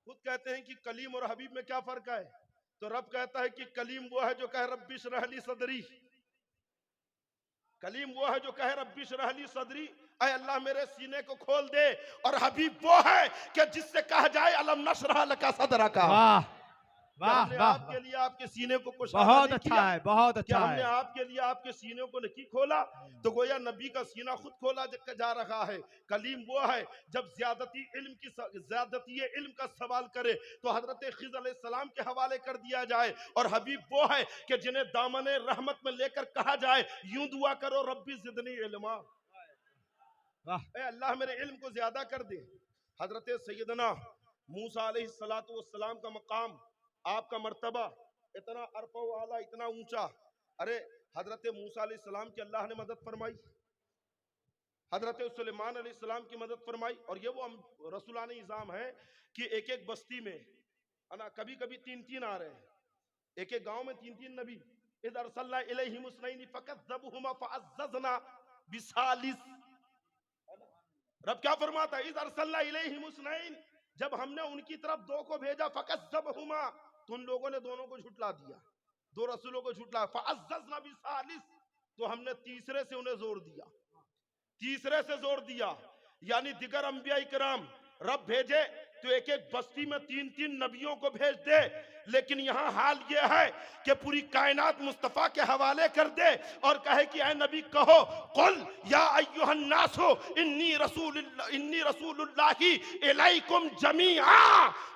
खुद कहते हैं कि कलीम और हबीब में क्या फर्क है? तो रब कहता है कि कलीम वो है जो कहे रब्बी इश्रह ली सदरी, कलीम वो है जो कहे रब्बी इश्रह ली सदरी, ऐ अल्लाह मेरे सीने को खोल दे। और हबीब वो है कि जिससे कहा जाए अलम नशरह लका सदरका। वाह वाह हमने वाह, आपके लिए आपके सीने को कुछ बहुत अच्छा है, बहुत अच्छा हमने है। आपके लिए आपके सीने को नहीं खोला, तो गोया नबी का सीना खुद खोला जा रहा है। कलीम वो है जब ज्यादती इल्म का सवाल करे तो हजरत खिज़र अलैहिस्सलाम के हवाले कर दिया जाए। और हबीब वो है कि जिन्हें दामने रहमत में लेकर कहा जाए यूं दुआ करो रब्बी ज़िदनी इल्मा, ऐ अल्लाह मेरे इल्म को ज्यादा कर दे। हजरत सैयदना मूसा अलैहिस्सलातु वस्सलाम का मकाम, आपका मर्तबा इतना अरफ़ा वाला, इतना ऊंचा। अरे हजरत मूसा अलैहिस्सलाम की अल्लाह ने मदद फरमाई, हजरत सुलेमान अलैहिस्सलाम की मदद फरमाई। और ये वो रसूलानी निज़ाम है कि एक एक बस्ती में है ना, कभी कभी तीन तीन आ रहे हैं, एक एक गांव में तीन तीन नबी। इज़ अरसलना इलैहिम उसनैनी फकज़्ज़बूहुमा फअज़्ज़ज़ना बिसालिस। रब क्या फरमाता है? इज़ अरसलना इलैहिम उसनैन, जब हमने उनकी तरफ दो को भेजा, फकज़्ज़बूहुमा, तो उन लोगों ने दोनों को झुटला दिया, दो रसूलों को झुटला। फअज़्ज़ज़ना बिसालिस, तो हमने तीसरे से उन्हें जोर दिया, तीसरे से जोर दिया। यानी दिगर अंबिया इकराम रब भेजे तो एक एक बस्ती में तीन तीन नबियों को भेज दे, लेकिन यहाँ हाल ये है कि पूरी कायनात मुस्तफा के हवाले कर दे और कहे कि ऐ नबी कहो, कुल या अय्युहन नासो इन्नी रसूलुल्लाही इलैकुम जमीआ,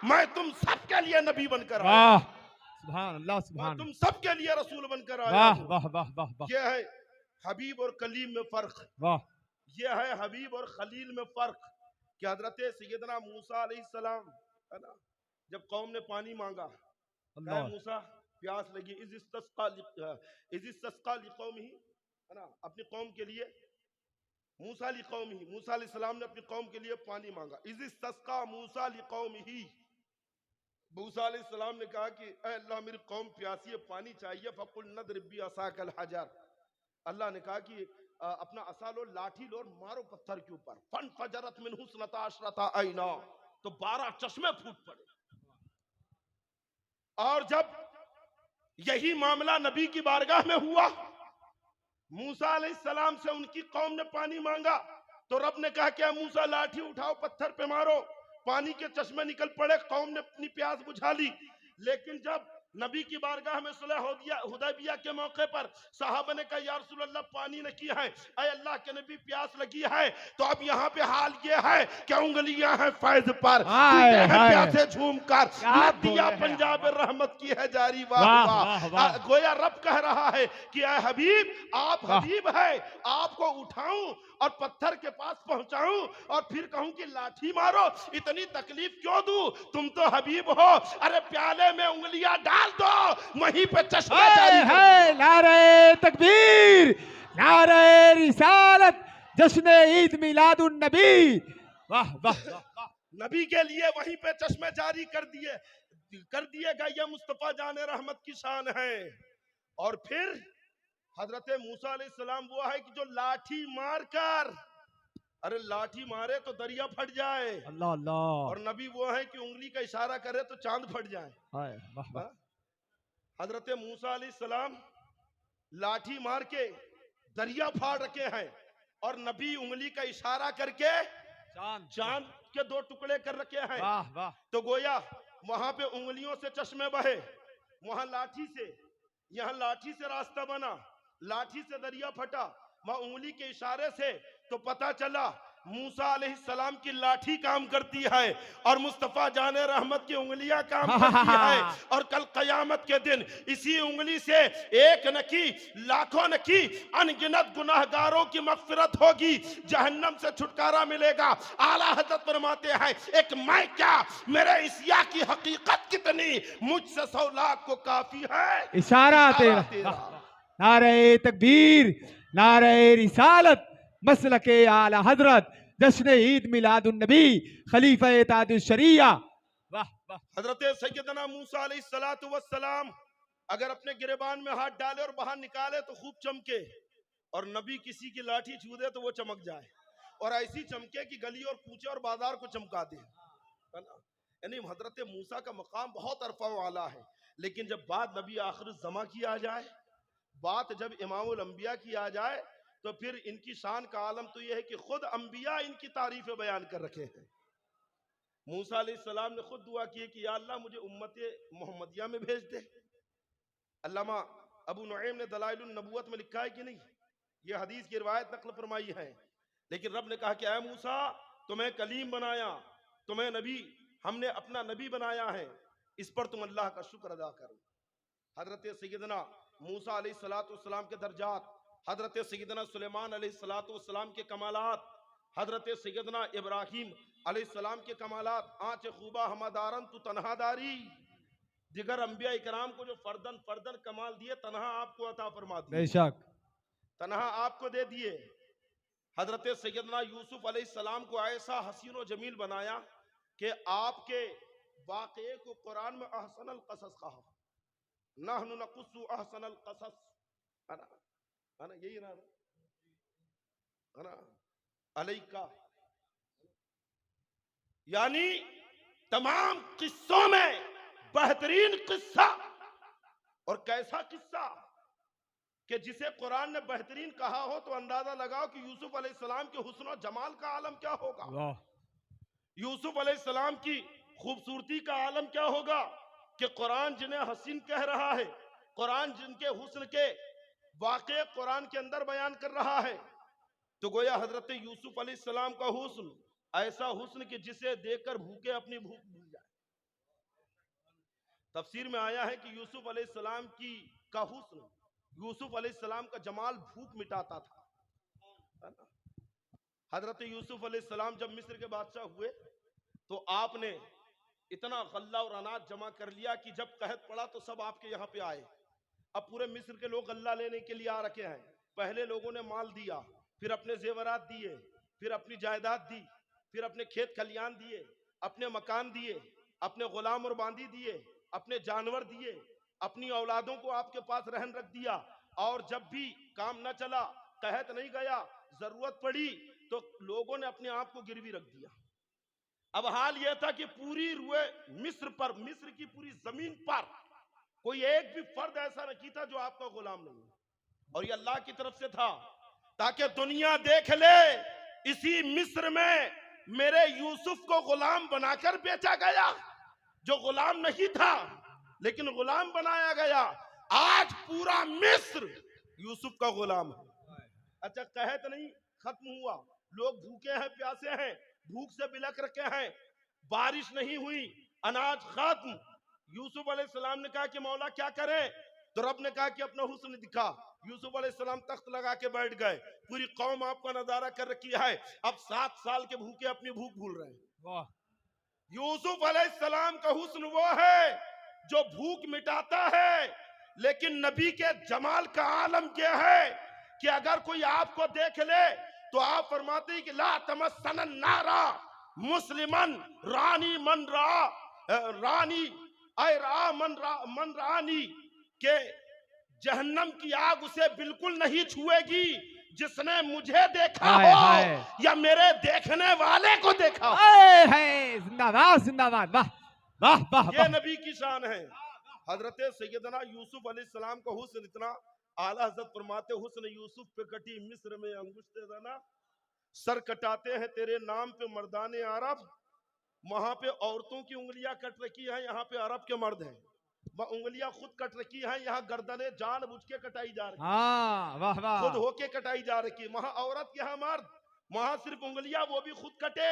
मैं तुम सबके लिए नबी बनकर आया, सुभान अल्लाह, सुभान, तुम सबके लिए रसूल बनकर आया। वाह वाह वाह वाह वाह। ये है हबीब और कलीम में फर्क, वाह। ये है हबीब और खलील में फर्क। कि हजरत सैयदना मूसा अलैहिस्सलाम है ना, जब कौम ने पानी मांगा, कहा मूसा प्यास लगी, इज़ इस्तस्का लिकौमिही, है ना, अपनी कौम के लिए, मूसा लिकौमिही, मूसा अलैहिस्सलाम ने अपनी कौम के लिए पानी मांगा। इज़ इस्तस्का मूसा लिकौमिही, मूसा अलैहिस्सलाम ने कहा कि ऐ अल्लाह मेरी कौम प्यासी है, पानी चाहिए। फकुल नद्रिब बिअसाकल हजर, अल्लाह ने कहा कि अपना असा लो, लाठी लो और मारो पत्थर के ऊपर। फन फजरत मिन हुस्नता अशरता आईना, तो 12 चश्मे फूट पड़े। और जब यही मामला नबी की बारगाह में हुआ, मूसा अलैहिस्सलाम से उनकी कौम ने पानी मांगा, तो रब ने कहा कि मूसा लाठी उठाओ, पत्थर पे मारो, पानी के चश्मे निकल पड़े, कौम ने अपनी प्यास बुझा ली। लेकिन जब नबी की बारगाह में सुलह हुदैबिया के मौके पर साहबा ने कहा या रसूल अल्लाह पानी न किया है, ऐ अल्लाह के नबी प्यास लगी है, तो अब यहाँ पे हाल ये है कि उंगलियां हैं फैज पर, प्यासे झूम कर दिया पंजाब रहमत की है जारी। वाह वाह, गोया रब कह रहा है कि ऐ हबीब, आप हबीब है, आपको उठाऊं और पत्थर के पास पहुंचाऊं और फिर कहूं कि लाठी मारो, इतनी तकलीफ क्यों दूं? तुम तो हबीब हो, अरे प्याले में उंगलियां डाल दो, वहीं पे चश्मा जारी है। नारे तकबीर, नारे रिसालत, जश्न ईद मिलादुन नबी। वाह वाह वाह, नबी के लिए वहीं पे चश्मे जारी कर दिएगा। ये मुस्तफा जाने रहमत की शान है। और फिर हजरत मूसा अलैहिस्सलाम वो है कि जो लाठी मारकर, अरे लाठी मारे तो दरिया फट जाए, अल्लाह अल्लाह। और नबी वो है कि उंगली का इशारा करे तो चांद फट जाए। हाय, वाह वाह। हजरत मूसा अलैहिस्सलाम लाठी मार के दरिया फाड़ रखे हैं, और नबी उंगली का इशारा करके चांद चांद के दो टुकड़े कर रखे हैं। वाह वाह। तो गोया वहां पे उंगलियों से चश्मे बहे, वहां लाठी से, यहाँ लाठी से रास्ता बना, लाठी से दरिया फटा, वहां उंगली के इशारे से, तो पता चला मूसा अलैहिस्सलाम की लाठी काम करती है और मुस्तफा जाने रहमत की उंगलियां काम करती है। और कल कयामत के दिन इसी उंगली से एक न की लाखों न की अनगिनत गुनाहगारों की मगफिरत होगी, जहन्नम से छुटकारा मिलेगा। आला हज़रत फरमाते हैं, एक मैं क्या, मेरे इसिया की हकीकत कितनी, मुझसे 100 लाख को काफी है इशारा तेरा। नारे तकबीर, नारे रिसालत, मसलके आला हजरत, जश्न ईद मिलादुन नबी, खलीफा ताजुश शरिया। वाह वाह। हजरत सैयदना मूसा अलैहिस्सलातु वस्सलाम अगर अपने गिरेबान में हाथ डाले और बाहर निकाले तो खूब चमके, और नबी किसी की लाठी छू दे तो वो चमक जाए, और ऐसी चमके कि गली और कूचे और बाजार को चमका दे, है ना। यानी हजरत मूसा का मकाम बहुत अरफा वाला है। लेकिन जब बात नबी आखिर जमा की आ जाए, बात जब इमामुल अंबिया की आ जाए, तो फिर इनकी शान का आलम तो यह है कि खुद अंबिया इनकी तारीफें बयान कर रखे हैं। मूसा अलैहिस्सलाम ने खुद दुआ की कि या अल्लाह मुझे उम्मत मोहम्मदिया में भेज दे। अल्लामा अबू नुईम ने दलाइलुन नबुव्वत में लिखा है कि नहीं, ये हदीस की रिवायत नकल फरमाई है। लेकिन रब ने कहा कि ऐ मूसा, तुम्हें कलीम बनाया, तुम्हें नबी, हमने अपना नबी बनाया है, इस पर तुम अल्लाह का शुक्र अदा करो। हजरत सैयदना मूसा अलैहिस्सलाम के दर्जात, हजरत सैयदना सुलेमान अलैहिस्सलाम के कमालात, हजरत सैयदना इब्राहीम अलैहिस्सलाम के कमालात, आँच खूबा हमादारन तू तन्हादारी, दिगर अंबिया इकराम को जो फर्दन फर्दन कमाल दिए, तन्हा आपको अता फरमा दिए, बेशक तन्हा आपको दे दिए। हजरत सैयदना यूसुफ अलैहिस्सलाम को ऐसा हसीन और जमील बनाया कि आपके वाक़े को कुरान में अहसनल क़सस कहा, नहनु नक़ुस्सु अहसनल क़सस, है ना, यही ना, है ना, अलैका, यानी तमाम किस्सों में बेहतरीन किस्सा। और कैसा किस्सा कि जिसे कुरान ने बेहतरीन कहा हो तो अंदाजा लगाओ कि यूसुफ अलैहिस्सलाम के हुस्न और जमाल का आलम क्या होगा, यूसुफ अलैहिस्सलाम की खूबसूरती का आलम क्या होगा, कि कुरान जिन्हें हसीन कह रहा है, कुरान जिनके हुस्न के वाक़े कुरान के अंदर बयान कर रहा है। तो गोया हजरत यूसुफ अलैहिस्सलाम का हुस्न ऐसा हुस्न कि जिसे देखकर भूखे अपनी भूख भूल जाए। तफसीर में आया है कि यूसुफ अलैहिस्सलाम का हुस्न, यूसुफ अलैहिस्सलाम का जमाल भूख मिटाता था, है ना। हजरत यूसुफ अलैहिस्सलाम जब मिस्र के बादशाह हुए तो आपने इतना गल्ला और अनाज जमा कर लिया कि जब कहत पड़ा तो सब आपके यहाँ पे आए। अब पूरे मिस्र के लोग गल्ला लेने के लिए आ रखे हैं। पहले लोगों ने माल दिया, फिर अपने जेवरात दिए, फिर अपनी जायदाद दी, फिर अपने खेत खलियान दिए, अपने मकान दिए, अपने गुलाम और बांदी दिए, अपने जानवर दिए, अपनी औलादों को आपके पास रहन रख दिया। और जब भी काम न चला, कहत नहीं गया, जरूरत पड़ी तो लोगों ने अपने आप को गिरवी रख दिया। अब हाल यह था कि पूरी रुए मिस्र पर, मिस्र की पूरी जमीन पर कोई एक भी फर्द ऐसा नहीं था जो आपका गुलाम नहीं, और ये अल्लाह की तरफ से था ताकि दुनिया देख ले इसी मिस्र में मेरे यूसुफ को गुलाम बनाकर बेचा गया, जो गुलाम नहीं था लेकिन गुलाम बनाया गया। आज पूरा मिस्र यूसुफ का गुलाम है। अच्छा, कहत नहीं खत्म हुआ, लोग भूखे हैं, प्यासे हैं, भूख से बिलख रखे हैं, बारिश नहीं हुई, अनाज खत्म। यूसुफ अलैहिस्सलाम ने कहा कि मौला क्या करें, तो रब ने कहा कि अपना हुस्न दिखा। यूसुफ अलैहिस्सलाम तख्त लगा के बैठ गए, पूरी कौम आपका नजारा कर रखी है। अब 7 साल के भूखे अपनी भूख भूल रहे हैं। यूसुफ अलैहिस्सलाम का हुस्न वो है जो भूख मिटाता है, लेकिन नबी के जमाल का आलम क्या है कि अगर कोई आपको देख ले तो आप फरमाते हैं कि ला तमस्सन नारा मुस्लिमन रानी मन रा रानी ऐ रा मन रानी, के जहन्नम की आग उसे बिल्कुल नहीं छुएगी जिसने मुझे देखा हाय, हो हाय। या मेरे देखने वाले को देखा हो। हाय हाय, जिंदाबाद जिंदाबाद, वाह वाह वाह ये वाह। नबी की शान है। हजरत सैयदना यूसुफ अलैहिस्सलाम का हुस्न इतना आला, हजरत फरमाते हुस्न यूसुफ पे कटी मिस्र में अंगुष्ठे ज़ना, सर कटाते हैं तेरे नाम पे मर्दाने अरब। वहां पे औरतों की उंगलियां कट रखी हैं, यहाँ पे अरब के मर्द हैं। वह उंगलियां खुद कट रखी हैं, यहाँ गर्दनें जानबूझ के कटाई जा रही, हाँ वाह वाह। खुद होके कटाई जा रही। वहां औरत, यहाँ मर्द, वहां सिर्फ उंगलियां वो भी खुद कटे।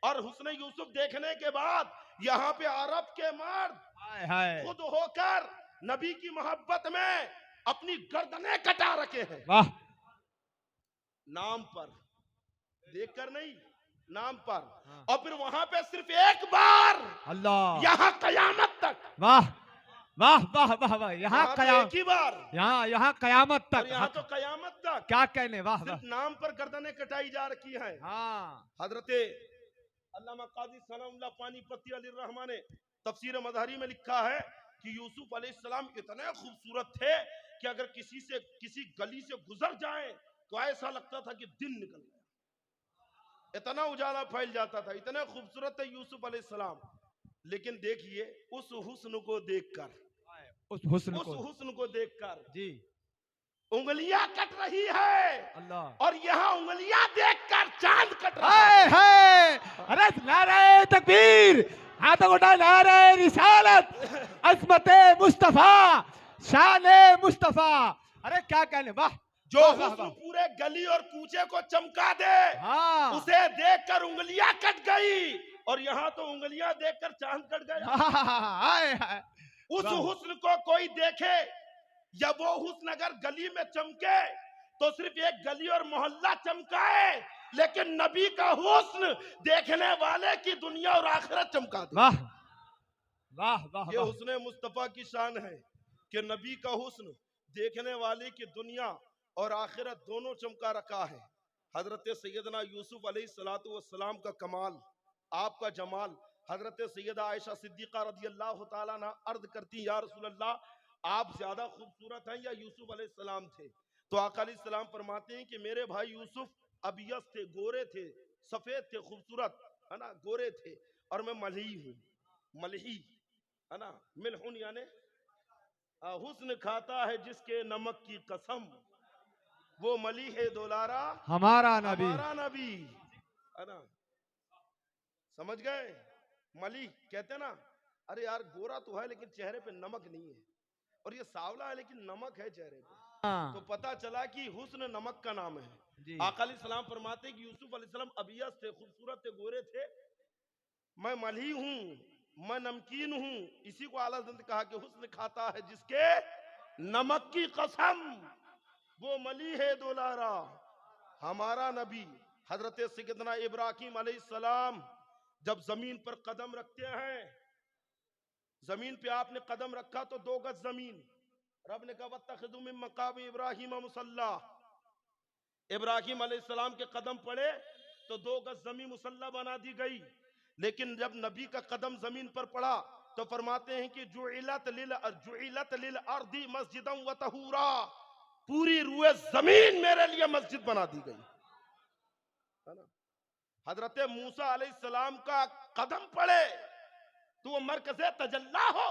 और हुस्न यूसुफ देखने के बाद यहाँ पे अरब के मर्द हाय हाय, खुद होकर नबी की मोहब्बत में अपनी गर्दनें कटा रखे हैं। वाह। नाम पर, देखकर नहीं, नाम पर। हाँ। और फिर वहां पे सिर्फ एक बार, अल्लाह, यहाँ कयामत तक, वाह वाह वाह वाह वाह। यहाँ वहां पे कयाम, एक ही बार, यहाँ कयामत और तक। यहाँ तो कयामत तक क्या कहने, वाह वाह। सिर्फ नाम पर गर्दनें कटाई जा रखी हैं। हाँ हजरते अल्लामा काजी सलामुल्लाह पानीपती अलैहिर्रहमान ने तफसीर मजहरी में लिखा है कि यूसुफ अलैहिस्सलाम इतने खूबसूरत थे कि अगर किसी गली से गुजर जाए तो ऐसा लगता था कि दिन निकल गया, इतना उजाला फैल जाता था, इतने खूबसूरत थे यूसुफ अलैहिस्सलाम। लेकिन देखिए उस हुस्न को देखकर, उस हुस्न को देखकर जी, उंगलियां कट रही है, अल्लाह। और यहाँ उंगलियां देखकर चांद कट रहा हाय है। हाय, अरे नारे तकबीर, हाथों को उठा, नारे रिसालत, अज़मते मुस्तफा, शाने मुस्तफा। अरे क्या कहने, वाह। जो वाह, वाह, हुस्न वाह। पूरे गली और कूचे को चमका दे, हाँ उसे देखकर उंगलियां कट गई, और यहाँ तो उंगलियां देखकर चांद कट गया। हाय हाय, उस वाह। हुस्न को कोई देखे, या वो हुस्न अगर गली में चमके तो सिर्फ एक गली और मोहल्ला चमकाए, लेकिन नबी का हुस्न देखने वाले की दुनिया और आखिरत चमका दे। वाह वाह वाह ये वाह। हुस्न मुस्तफा की शान है कि नबी का हुस्न देखने वाले की दुनिया और आखिरत दोनों चमका रखा है। हजरत सैयदना यूसुफ अलैहिस्सलातु वस्सलाम का कमाल, आपका जमाल। हजरत सैयदा आयशा सिद्दीका रज़ियल्लाहु ताला अन्हा अर्ज करती, या रसूल अल्लाह, आप ज्यादा खूबसूरत हैं या यूसुफ अलैहिस्सलाम थे? तो आका अलैहिस्सलाम फरमाते हैं कि मेरे भाई यूसुफ अबियस थे, गोरे थे, सफेद थे, खूबसूरत, है ना, गोरे थे, और मैं मलही हूँ, मलही, है ना, मिलहुन यानी हुस्न खाता है जिसके नमक की कसम, वो मली है दोलारा हमारा नबी, हमारा नबी, है ना, समझ गए? मली कहते ना, अरे यार गोरा तो है लेकिन चेहरे पे नमक नहीं है, और ये सावला है लेकिन नमक है चेहरे पे, तो पता चला कि हुस्न नमक का नाम है। आका अलैहिस्सलाम फरमाते कि यूसुफ अलैहिस्सलाम अबियस थे, खूबसूरत थे, गोरे थे, मैं मलही हूँ, मैं नमकीन हूँ। इसी को आला हज़रत कहा कि हुस्न खाता है जिसके नमक की कसम, वो मली है दोलारा हमारा नबी। हजरत सैयदना इब्राहीम अलैहिस्सलाम जब जमीन पर कदम रखते हैं, जमीन पे आपने कदम रखा तो 2 गज जमीन, रब ने कहा वत्तखिज़ू मिन मकाम इब्राहीम मुसल्ला, इब्राहीम अलैहिस्सलाम के कदम पड़े तो 2 गज जमीन मुसल्ला बना दी गई। लेकिन जब नबी का कदम जमीन पर पड़ा तो फरमाते हैं कि जुइलत लिल अर्दी मस्जिदन व तहूरा, पूरी रूए जमीन मेरे लिए मस्जिद बना दी गई, है ना। हजरत मूसा अलैहिस्सलाम का कदम पड़े तो वो मरकज़े तजल्ला हो,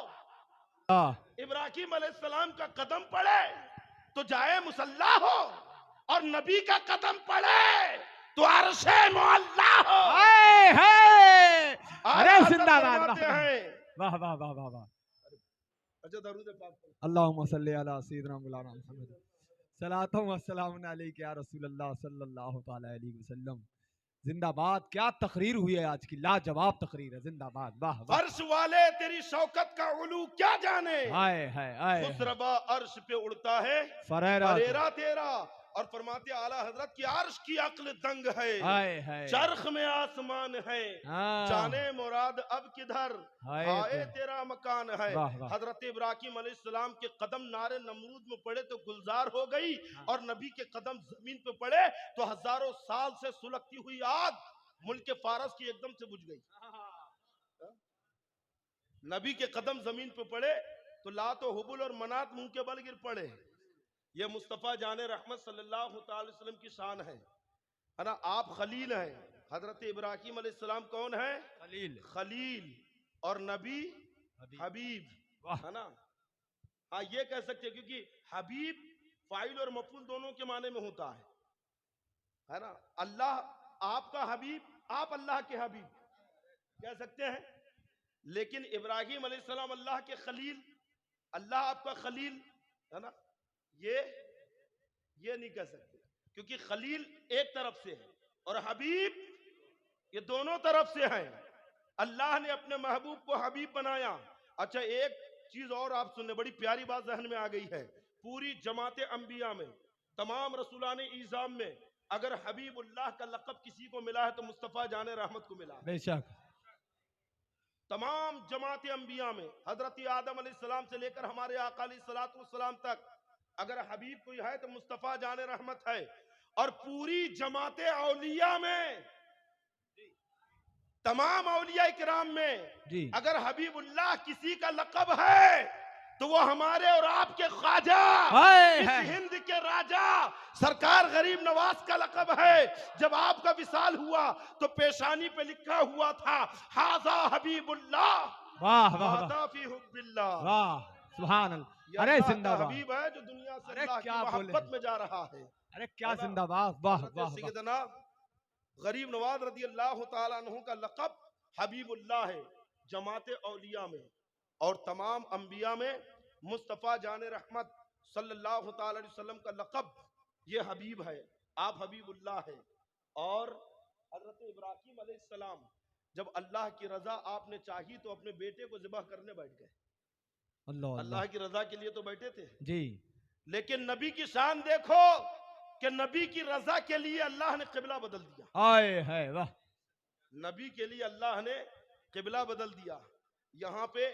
इब्राहीम अलैहिस्सलाम का कदम पड़े तो जाए मुसल्ला हो, और नबी का कदम पड़े तो अर्शे मुअल्ला हो। हाय हाय, अरे आला जिंदाबाद, फरमाते हैं, वाह वाह वाह वाह वाह। अच्छा दरूद पाक पढ़ो। अल्लाहुम्मा सल्ली अला सय्यिदिना मौलाना मुहम्मद, सलातो व सलाम अलैका या रसूलल्लाह सल्लल्लाहु तआला अलैहि वसल्लम। जिंदाबाद, क्या तकरीर हुई है आज की, लाजवाब तकरीर है, जिंदाबाद, वाह वाह। अर्श वाले तेरी शौकत का उलू क्या जाने, हाय हाय हाय, खुसरबा अर्श पे उड़ता है फरेरा, फरेरा तेरा, और फरमाते आला हजरत की अर्श की अक्ल दंग है, हाय हाय, चरख में आसमान है, हाँ, जाने मुराद अब किधर, हाय हाय तेरा मकान है। वाह वाह। हजरत इब्राहीम अलैहिस्सलाम के कदम नारे नमरूद में पड़े तो गुलजार हो गई, और नबी के कदम जमीन पे पड़े तो हजारों साल से सुलगती हुई आग मुल्क फारस की एकदम से बुझ गई। नबी के कदम जमीन पे पड़े तो लात और हुबुल और मनात मुंह के बल गिर पड़े, ये मुस्तफ़ा जाने रहमत सल्लल्लाहु अलैहि वसल्लम की शान है ना। आप खलील हैं, हजरत इब्राहीम अलैहिस्सलाम कौन है? खलील। खलील। और नबी हबीब, वाह। है ना। हाँ ये कह सकते हैं, क्योंकि हबीब फाइल और मफूल दोनों के माने में होता है ना। अल्लाह आपका हबीब, आप अल्लाह के हबीब कह सकते हैं। लेकिन इब्राहीम अलैहिस्सलाम अल्लाह के खलील, अल्लाह आपका खलील, है ना, ये नहीं कह सकते, क्योंकि खलील एक तरफ से है और हबीब ये दोनों तरफ से हैं। अल्लाह ने अपने महबूब को हबीब बनाया। अच्छा एक चीज और आप सुनने, बड़ी प्यारी बात जहन में आ गई है। पूरी जमात अंबिया में, तमाम रसूलान इज़ाम में, अगर हबीबुल्लाह का लक़ब किसी को मिला है तो मुस्तफ़ा जाने रहमत को मिला है। बेशक। तमाम जमात अंबिया में हजरत आदम अलैहिस्सलाम से लेकर हमारे आका अलैहिस्सलातु वस्सलाम तक अगर हबीब कोई है तो मुस्तफ़ा जाने रहमत है। और पूरी जमात औलिया में, तमाम औलिया इकराम में जी। अगर हबीबुल्लाह किसी का लक़ब है तो वो हमारे और आपके ख्वाजा, इस हिंद के राजा सरकार गरीब नवाज का लक़ब है। जब आपका विसाल हुआ तो पेशानी पे लिखा हुआ था हाजा हबीबुल्लाह, वाह वाह वादा फी हुब्बिल्लाह। वाह, सुभान अल्लाह। अरे अल्लाह का जिंदाबाद। हबीब है जो दुनिया से अरे अल्लाह की क्या बोले। मोहब्बत में जा रहा है। अरे क्या जिंदाबाद। वाह हज़रत वाह वाह। सैयदना गरीब नवाज रज़ी अल्लाह तआला अन्हु का लक़ब हबीबुल्लाह है जमात औलिया में। और तमाम अंबिया में मुस्तफ़ा जाने रहमत सल्लल्लाहु तआला अलैहि वसल्लम का लक़ब ये हबीब है, आप हबीबुल्लाह है। और हज़रत इब्राहीम अलैहिस्सलाम जब अल्लाह की रज़ा आपने चाही तो अपने बेटे को ज़िबह करने बैठ गए। अल्लाह अल्लाह की रज़ा के लिए तो बैठे थे जी। लेकिन नबी की शान देखो कि नबी की रज़ा के लिए अल्लाह ने क़िबला बदल दिया। आए है वाह। नबी के लिए अल्लाह ने क़िबला बदल दिया। यहाँ पे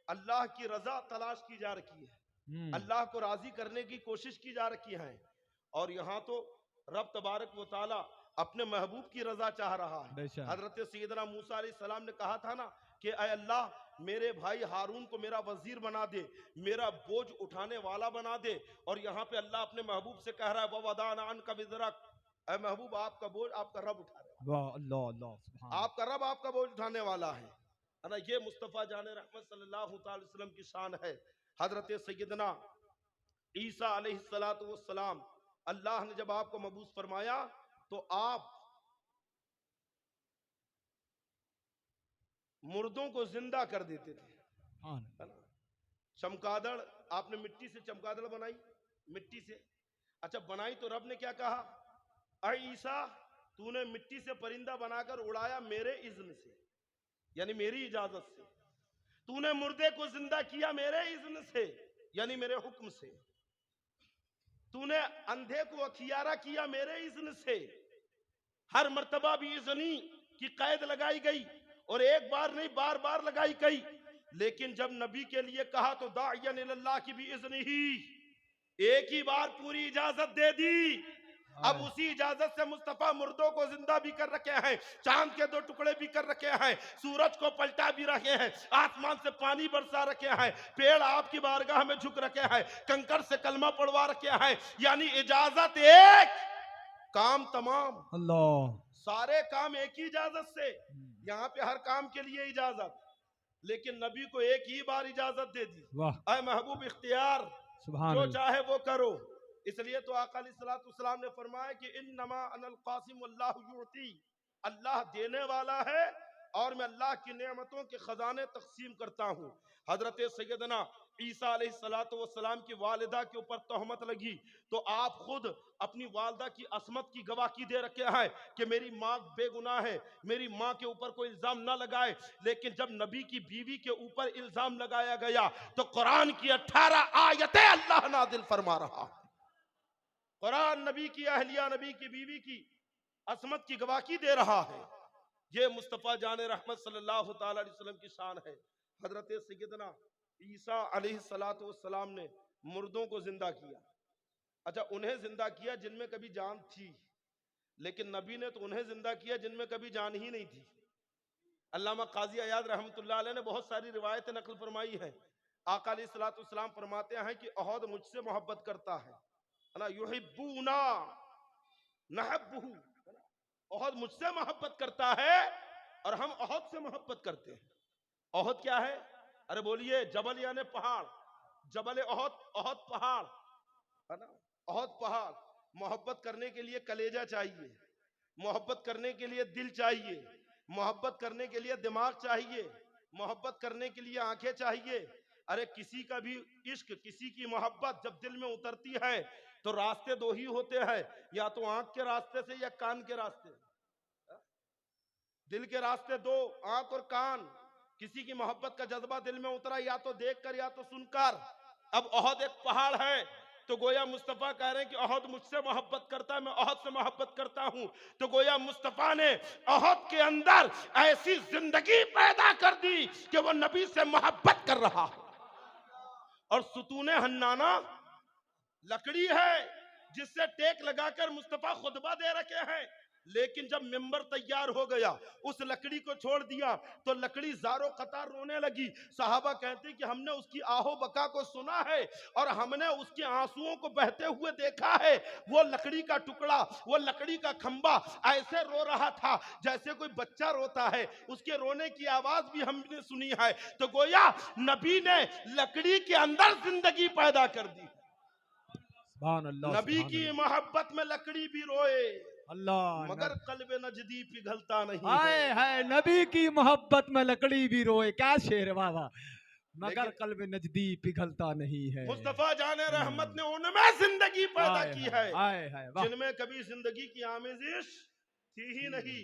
अल्लाह की रज़ा तलाश की जा रखी है, अल्लाह को राजी करने की कोशिश की जा रखी है। और यहाँ तो रब तबारक व तआला अपने महबूब की रज़ा चाह रहा है। हजरत सैयदना मूसा अलैहिस्सलाम ने कहा था ना कि ऐ अल्लाह मेरे भाई हारून को मेरा वजीर बना दे, मेरा बोझ उठाने वाला बना दे। और यहाँ पे अल्लाह अपने महबूब से कह रहा है ववदाना अन्का विज़रक, ऐ महबूब आपका बोझ आपका रब उठा रहा है। वाह अल्लाह अल्लाह, आपका रब आपका बोझ उठाने वाला है ना। ये मुस्तफ़ा जाने रहमत सल्लल्लाहु अलैहि वसल्लम की शान है। हजरत सैयदना ईसा अलैहिस्सलातु वस्सलाम, अल्लाह ने जब आपको मबूस फरमाया तो आप मुर्दों को जिंदा कर देते थे, है ना। चमगादड़, आपने मिट्टी से चमगादड़ बनाई, मिट्टी से। अच्छा बनाई तो रब ने क्या कहा, ऐ ईसा तूने मिट्टी से परिंदा बनाकर उड़ाया मेरे इज़्न से, यानी मेरी इजाजत से। तूने मुर्दे को जिंदा किया मेरे इज़्न से, यानी मेरे हुक्म से। तूने अंधे को अखियारा किया मेरे इज़्न से। हर मर्तबा भी इज़्नी की कैद लगाई गई और एक बार नहीं बार बार लगाई गई। लेकिन जब नबी के लिए कहा तो दाइयन इलल्लाह की भी इज़्न ही, एक ही बार पूरी इजाजत दे दी। अब उसी इजाजत से मुस्तफा मुर्दों को जिंदा भी कर रखे हैं, चांद के 2 टुकड़े भी कर रखे हैं, सूरज को पलटा भी रखे हैं, आसमान से पानी बरसा रखे हैं, पेड़ आपकी बारगाह में झुक रखे हैं, कंकर से कलमा पढ़वा रखे हैं। यानी इजाजत एक, काम तमाम। अल्लाह, सारे काम एक ही इजाजत से। यहाँ पे हर काम के लिए इजाजत, लेकिन नबी को एक ही बार इजाजत दे दी। ऐ महबूब इख्तियार, जो चाहे वो करो। इसलिए तो आका अलैहिस्सलातु वस्सलाम ने फरमाया कि इन्नमा अनल कासिम वल्लाहु युती, अल्लाह देने वाला है और मैं अल्लाह की नेमतों के खजाने तकसीम करता हूँ। हजरत सैयदना ईसा अलैहिस्सलातु वस्सलाम की वालिदा के ऊपर तहमत लगी तो आप खुद अपनी वालिदा की असमत की गवाही दे रखे हैं कि मेरी माँ बेगुनाह है, मेरी माँ के ऊपर कोई इल्जाम ना लगाए। लेकिन जब नबी की बीवी के ऊपर इल्जाम लगाया गया तो कुरान की 18 आयतें अल्लाह नादिल फरमा रहा। कुरान नबी की अहलिया, नबी की बीवी की असमत की गवाही दे रहा है। ये मुस्तफ़ा जाने रहमत सल्लल्लाहु तआला अलैहि वसल्लम की शान है। हजरत सैयदना ईसा अलैहिस्सलातु वस्सलाम ने मुर्दों को जिंदा किया। अच्छा उन्हें जिंदा किया जिनमें कभी जान थी, लेकिन नबी ने तो उन्हें जिंदा किया जिनमें कभी जान ही नहीं थी। अल्लामा काजी अयाद रहमतुल्लाह अलैह ने बहुत सारी रिवायतें नकल फरमाई है। आका अलैहिस्सलातु वस्सलाम फरमाते हैं कि अहद मुझसे मोहब्बत करता है, है ना, युहिब्बूना नहब्बुहु, ओहद मुझसे मोहब्बत करता है और हम ओहद से मोहब्बत करते हैं। ओहद क्या है? अरे बोलिए, जबल यानी पहाड़, जबल ओहद, ओहद पहाड़ है ना, ओहद पहाड़। मोहब्बत करने के लिए कलेजा चाहिए, मोहब्बत करने के लिए दिल चाहिए, मोहब्बत करने के लिए दिमाग चाहिए, मोहब्बत करने के लिए आंखें चाहिए। अरे किसी का भी इश्क, किसी की मोहब्बत जब दिल में उतरती है तो रास्ते दो ही होते हैं, या तो आंख के रास्ते से या कान के रास्ते। दिल के रास्ते दो, आंख और कान। किसी की मोहब्बत का जज्बा दिल में उतरा या तो देखकर या तो सुनकर। अब ओहद एक पहाड़ है, तो गोया मुस्तफा कह रहे हैं कि ओहद मुझसे मोहब्बत करता है, मैं ओहद से मोहब्बत करता हूं। तो गोया मुस्तफा ने ओहद के अंदर ऐसी जिंदगी पैदा कर दी कि वो नबी से मोहब्बत कर रहा है। और सुतूने हन्नाना लकड़ी है जिससे टेक लगाकर मुस्तफा खुतबा दे रखे हैं, लेकिन जब मिंबर तैयार हो गया, उस लकड़ी को छोड़ दिया तो लकड़ी ज़ारो कतार रोने लगी। सहाबा कहते हैं कि हमने उसकी आहो बका को सुना है और हमने उसके आंसुओं को बहते हुए देखा है। वो लकड़ी का टुकड़ा, वो लकड़ी का खंबा ऐसे रो रहा था जैसे कोई बच्चा रोता है, उसके रोने की आवाज भी हमने सुनी है। तो गोया नबी ने लकड़ी के अंदर जिंदगी पैदा कर दी। नबी की मोहब्बत में लकड़ी भी रोए अल्लाह, मगर कल्ब नजदी पिघलता नहीं हाय है। हाय, नबी की मोहब्बत में लकड़ी भी रोए, क्या शेर वाह, मगर कल्ब नजदी पिघलता नहीं है। मुस्तफा जाने रहमत ने उनमें जिंदगी पैदा की है वाह। जिनमें कभी जिंदगी की आमेजिश थी ही नहीं।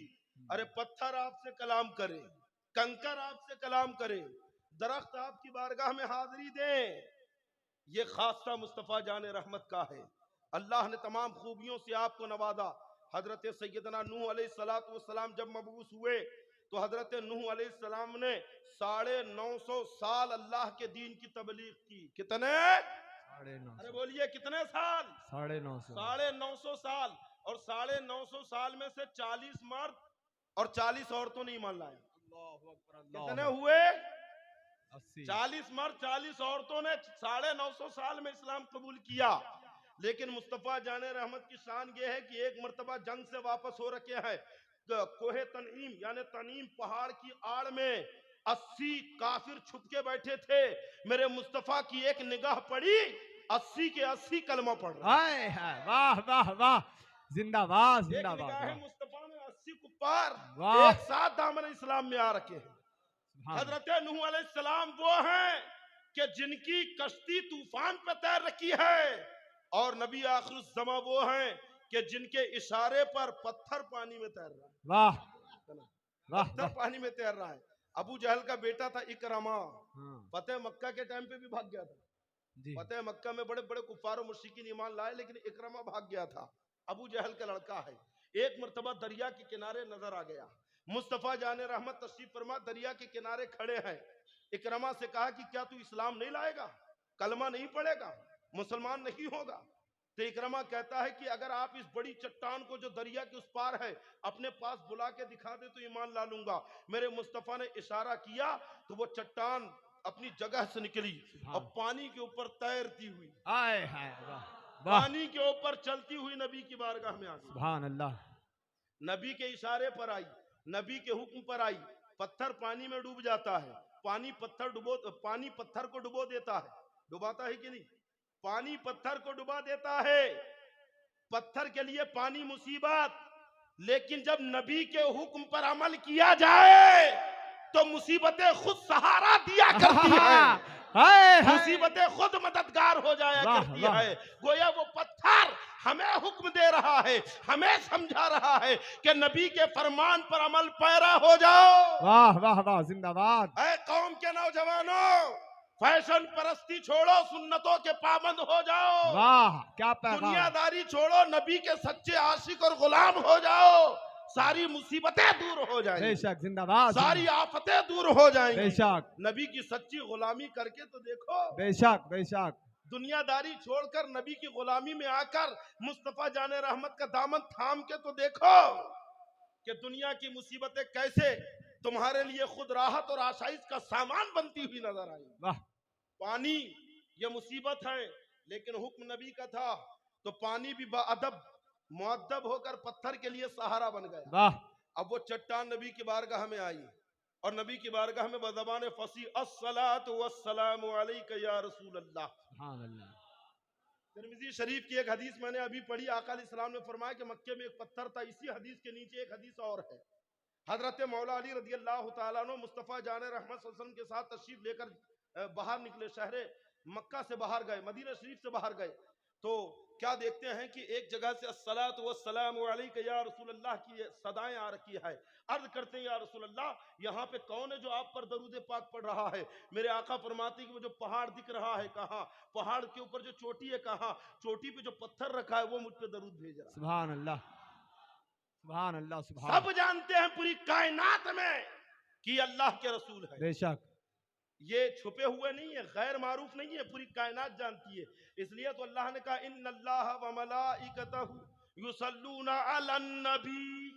अरे पत्थर आपसे कलाम करे, कंकर आपसे कलाम करे, दरख्त आपकी बारगाह में हाजिरी दे, ये खासा मुस्तफा जाने रहमत का है। अल्लाह ने तमाम खूबियों से आपको नवाजा। हजरत सैयदना नूह अलैहिस्सलातु वस्सलाम जब मबूस हुए तो हजरत नूह अलैहिस्सलाम ने 950 साल अल्लाह के दीन की तबलीग की। कितने? 950। अरे बोलिए कितने साल? 950। 950 साल। और 950 साल में से 40 मर्द और 40 औरतों ने ईमान लाया। कितने हुए? 40 मर्द 40 औरतों ने 950 साल में इस्लाम कबूल किया। लेकिन मुस्तफा जाने रहमत की शान ये है कि एक मर्तबा जंग से वापस हो रखे हैं, कोहे तनीम यानी तनीम पहाड़ की आड़ में 80 काफिर छुप के बैठे थे। मेरे मुस्तफा की एक निगाह पड़ी, 80 के 80 कलमा पढ़ रहे। वाह वाह वाह, जिंदाबाद जिंदाबाद। मुस्तफा में 80 कुफ्फार एक साथ दामन इस्लाम में आ रखे हैं। हजरत नूह अलैहिस्सलाम वो हैं कि जिनकी कश्ती तूफान पे तैर रखी है, और नबी आखिर ज़मा वो हैं कि जिनके इशारे पर पत्थर पानी में तैर रहा है। वाह वाह, पत्थर पानी में तैर रहा है। अबू जहल का बेटा था इकरमा, फतेह मक्का के टाइम पे भी भाग गया था। फतेह मक्का में बड़े बड़े कुफ्फार और मुश्रिकीन ईमान लाए, लेकिन इकरमा भाग गया था। अबू जहल का लड़का है। एक मर्तबा दरिया के किनारे नजर आ गया। मुस्तफा जाने रहमत तशरीफ फरमा दरिया के किनारे खड़े हैं। इकरमा से कहा कि क्या तू इस्लाम नहीं लाएगा, कलमा नहीं पढ़ेगा, मुसलमान नहीं होगा? तो इकरमा कहता है कि अगर आप इस बड़ी चट्टान को जो दरिया के उस पार है अपने पास बुला के दिखा दे तो ईमान ला लूंगा। मेरे मुस्तफा ने इशारा किया तो वो चट्टान अपनी जगह से निकली और पानी के ऊपर तैरती हुई, पानी के ऊपर चलती हुई नबी की बारगाह में आ गई। सुभान अल्लाह। नबी के इशारे पर आई, नबी के हुक्म पर आई। पत्थर पानी में डूब जाता है, पानी पत्थर को डुबो देता है। डुबाता है कि नहीं? पानी पत्थर को डुबा देता है। पत्थर के लिए पानी मुसीबत, लेकिन जब नबी के हुक्म पर अमल किया जाए तो मुसीबतें खुद सहारा दिया करती है, मुसीबतें खुद मददगार हो जाया करती है। गोया वो पत्थर हमें हुक्म दे रहा है, हमें समझा रहा है कि नबी के फरमान पर अमल पैरा हो जाओ। वाह वाह वाह, जिंदाबाद। ऐ कौम के नौजवानों, फैशन परस्ती छोड़ो, सुन्नतों के पाबंद हो जाओ। वाह क्या पैगाम। दुनियादारी छोड़ो, नबी के सच्चे आशिक और गुलाम हो जाओ। सारी मुसीबतें दूर हो जाएंगी। बेशक, जिंदाबाद। सारी आफतें दूर हो जाएंगी। बेशक। नबी की सच्ची गुलामी करके तो देखो। बेशक बेशक। दुनियादारी छोड़कर नबी की गुलामी में आकर मुस्तफा जाने रहमत का दामन थाम के तो देखो कि दुनिया की मुसीबतें कैसे तुम्हारे लिए खुद राहत और आसाइश का सामान बनती हुई नजर आई। वाह। पानी ये मुसीबत है, लेकिन हुक्म नबी का था तो पानी भी बाअदब मुअद्दब होकर पत्थर के लिए सहारा बन गया। वाह। अब वो चट्टान नबी की बारगाह में आई और नबी की बारगाह में बज़बान फसी अस्सलातु वस्सलामु अलैका या रसूल अल्लाह। सुभान अल्लाह। तिरमिज़ी शरीफ की एक हदीस मैंने अभी पढ़ी, आका अलैहिस्सलाम ने फरमाया कि मक्के में एक पत्थर था। इसी हदीस के नीचे एक हदीस और है। हजरत मौला अली रज़ी अल्लाह तआला अन्हु मुस्तफ़ा जान रहमत सल्लल्लाहु अलैहि वसल्लम के साथ तशरीफ लेकर बाहर निकले, शहर मक्का से बाहर गए, मदीना शरीफ से बाहर गए। तो क्या देखते हैं कि एक जगह से अस्सलातु वस्सलामु अलैका या रसूल अल्लाह की सदाएं आ रखी है। अर्ज करते हैं या रसूल अल्लाह, यहाँ पे कौन है जो आप पर दरूद पाक पढ़ रहा है? मेरे आका फरमाते कि वो जो पहाड़ दिख रहा है कहाँ, पहाड़ के ऊपर जो चोटी है कहाँ, चोटी पे जो पत्थर रखा है वो मुझ पे दरूद भेज रहा है। सुभान अल्लाह, सुभान अल्लाह, सुभान। सब जानते हैं पूरी कायनात में कि अल्लाह के रसूल है। बेशक ये छुपे हुए नहीं है, गैर मारूफ नहीं है, पूरी कायनात जानती है। इसलिए तो अल्लाह ने कहा इन्नल्लाह व मलाइकतहु युसल्लूना अलन नबी।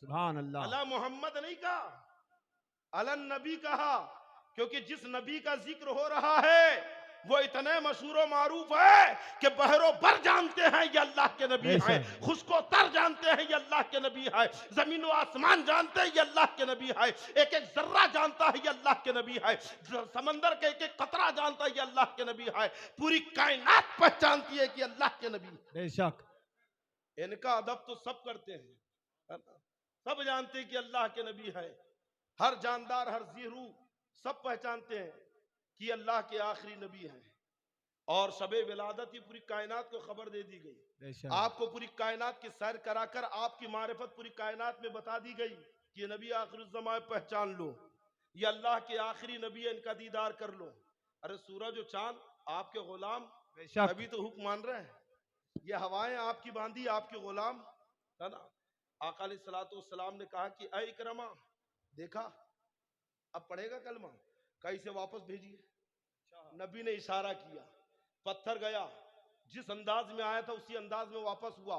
सुभान अल्लाह। अला मोहम्मद नहीं कहा, अलन नबी कहा, क्योंकि जिस नबी का जिक्र हो रहा है वो इतने मशहूर मारूफ है कि बहरों पर जानते हैं ये अल्लाह के नबी हैं, खुशको तर जानते हैं ये अल्लाह के नबी है, जमीन व आसमान जानते हैं ये अल्लाह के नबी है, एक एक जर्रा जानता है ये अल्लाह के नबी है, समंदर के एक एक कतरा जानता है ये अल्लाह के नबी है, पूरी कायनात पहचानती है कि अल्लाह के नबी है। बेशक इनका अदब तो सब करते हैं, सब जानते हैं कि अल्लाह के नबी है। हर जानदार, हर जीरू सब पहचानते हैं कि अल्लाह के आखिरी नबी हैं। और शबे विलादत ही पूरी कायनात को खबर दे दी गई। आपको पूरी कायनात की सैर कराकर आपकी मारिफत पूरी कायनात में बता दी गई कि ये नबी आखिरुज़्ज़मान पहचान लो, ये अल्लाह के आखिरी नबी है, इनका दीदार कर लो। अरे सूरज और चांद आपके गुलाम, अभी तो हुक्म मान रहे हैं। ये हवाएं आपकी बांधी, आपके गुलाम है ना। आका अलैहिस्सलातु वस्सलाम ने कहा कि ऐ इकरमा, देखा अब पढ़ेगा कलमा, कहीं से वापस भेजिए। नबी ने इशारा किया, पत्थर गया, जिस अंदाज में आया था उसी अंदाज में वापस हुआ,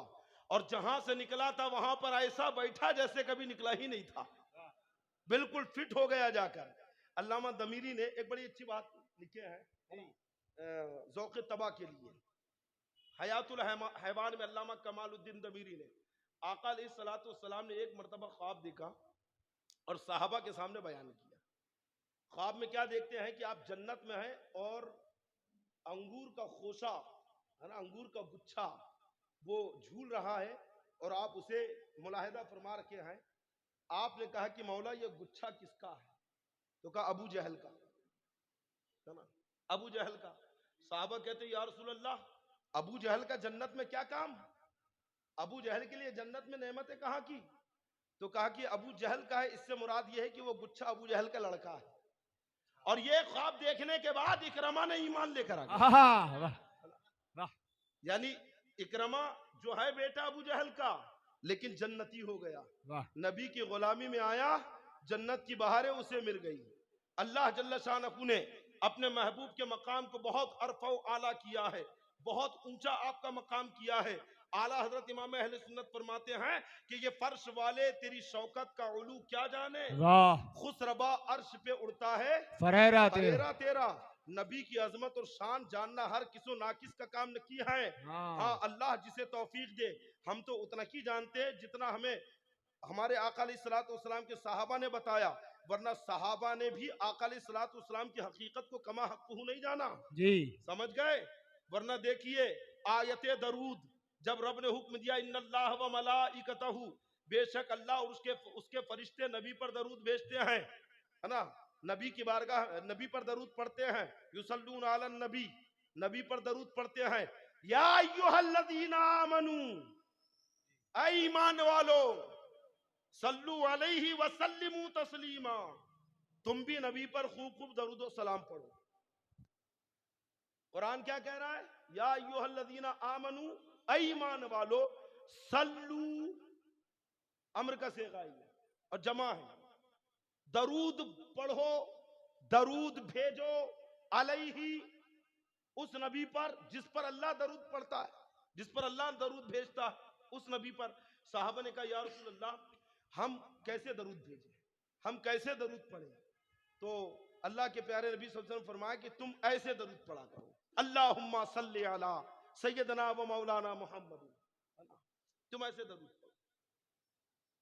और जहां से निकला था वहां पर ऐसा बैठा जैसे कभी निकला ही नहीं था, बिल्कुल फिट हो गया जाकर। अल्लामा दमीरी ने एक बड़ी अच्छी बात लिखे हैं ज़ौक़ तबा के लिए, हयातुल हैवान में अल्लामा कमालुद्दीन दमीरी ने, आका अलैहिस्सलातु वस्सलाम ने एक मरतबा ख्वाब देखा और साहबा के सामने बयान किया। ख्वाब में क्या देखते हैं कि आप जन्नत में हैं और अंगूर का खोसा है ना, अंगूर का गुच्छा वो झूल रहा है और आप उसे मुलाहिदा फरमा रखे हैं। आपने कहा कि मौला ये गुच्छा किसका है? तो कहा अबू जहल का, है ना, अबू जहल का। साहबा कहते या रसूल अल्लाह, अबू जहल का जन्नत में क्या काम? अबू जहल के लिए जन्नत में नेमतें कहाँ की? तो कहा कि अबू जहल का है, इससे मुराद यह है कि वो गुच्छा अबू जहल का लड़का है। और ये ख्वाब देखने के बाद इकरमा ने ईमान लेकर आ गया। यानी इकरमा जो है बेटा अबू जहल का, लेकिन जन्नती हो गया, नबी की गुलामी में आया, जन्नत की बहारें उसे मिल गई। अल्लाह जल्ल शानहू ने अपने महबूब के मकाम को बहुत अरफा आला किया है, बहुत ऊंचा आपका मकाम किया है। आला हजरत इमाम अहले सुन्नत फरमाते हैं कि ये फर्श वाले तेरी शौकत का उलू क्या जाने, खुसरबा अर्श पे उड़ता है फरेरा तेरा। नबी की अजमत और शान जानना हर किसो नाकिस का काम नहीं है। हाँ, अल्लाह जिसे तौफीक दे, हम तो उतना ही जानते हैं जितना हमें हमारे आका अलैहिस्सलातु वस्सलाम के साहबा ने बताया, वरना साहबा ने भी आका अलैहिस्सलातु वस्सलाम की हकीकत को कमा हक़्क़ुहु नहीं जाना जी, समझ गए। वरना देखिए आयते दरूद, जब रब ने हुक्म दिया इन्नल्लाह व मलाइकतहु, बेशक अल्लाह और उसके फरिश्ते नबी पर दरूद भेजते हैं, है ना, नबी की बारगाह नबी पर दरूद पढ़ते हैं, युसल्लूना अलन नबी, नबी पर दरूद पढ़ते हैं। या अय्युहल्लज़ीना आमनू, ऐ ईमान वालो, सल्लु अलैहि व सल्लिमू तस्लीमा, तुम भी नबी पर खूब खूब दरूद और सलाम पढ़ो। कुरान क्या कह रहा है? या अय्युहल्लज़ीना आमनू, ऐ ईमान वालो, सल्लू अम्र का सेगा है और जमा है, दरूद पढ़ो, दरूद भेजो, अलैहि, उस नबी पर जिस पर अल्लाह दरूद पढ़ता है, जिस पर अल्लाह दरूद भेजता है, उस नबी पर। साहबा ने कहा या रसूल अल्लाह, हम कैसे दरूद भेजें, हम कैसे दरूद पढ़ें? तो अल्लाह के प्यारे नबी सल्लल्लाहु अलैहि वसल्लम फरमाया कि तुम ऐसे दरूद पढ़ा करो, अल्लाहुम्मा सल्ली अला सैयदना व मौलाना मोहम्मद, तुम ऐसे दरूद पढ़ो।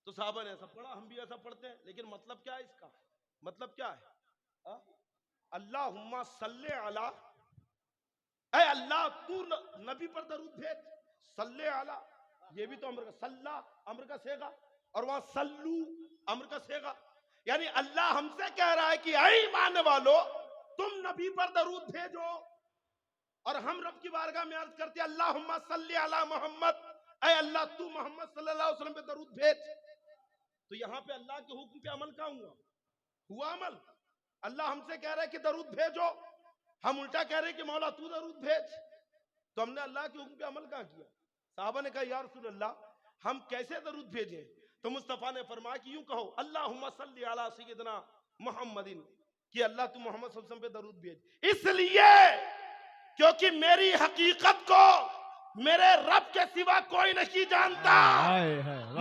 तो साहबा ने ऐसा पढ़ा, हम भी ऐसा पढ़ते हैं, लेकिन मतलब क्या है इसका? मतलब क्या है? अल्लाहुम्मा सल्ले अला, ऐ अल्लाह तू नबी पर दरूद भेज। सल्ले अला, ये भी तो अम्र का, सल्ला अम्र का सेगा, और वहां सल्लू अम्र का सेगा। यानी अल्लाह हमसे कह रहा है कि ऐ ईमान वालो, तुम नबी पर दरूद भेजो। और हम रब की बारगाह में अर्ज करते हैं, अल्लाहुम्मा सल्ली अला मोहम्मद, ऐ अल्लाह तू मोहम्मद सल्लल्लाहु अलैहि वसल्लम पे दरूद भेज। तो यहां पे अल्लाह के हुक्म पे अमल कहां हुआ अमल? अल्लाह हमसे कह रहा है कि दरूद भेजो, हम उल्टा कह रहे हैं कि मौला तू दरूद भेज। तो हमने अल्लाह के हुक्म पे अमल कहां किया? साहबा ने कहा, या रसूल अल्लाह, हम कैसे दरूद भेजें? तो मुस्तफा ने फरमाया कि यूं कहो, अल्लाहुम्मा सल्ली अला सय्यदना मुहम्मदिन, कि अल्लाह तू मोहम्मद सल्लल्लाहु अलैहि वसल्लम पे दरूद भेज। इसलिए क्योंकि मेरी हकीकत को मेरे रब के सिवा कोई नहीं जानता।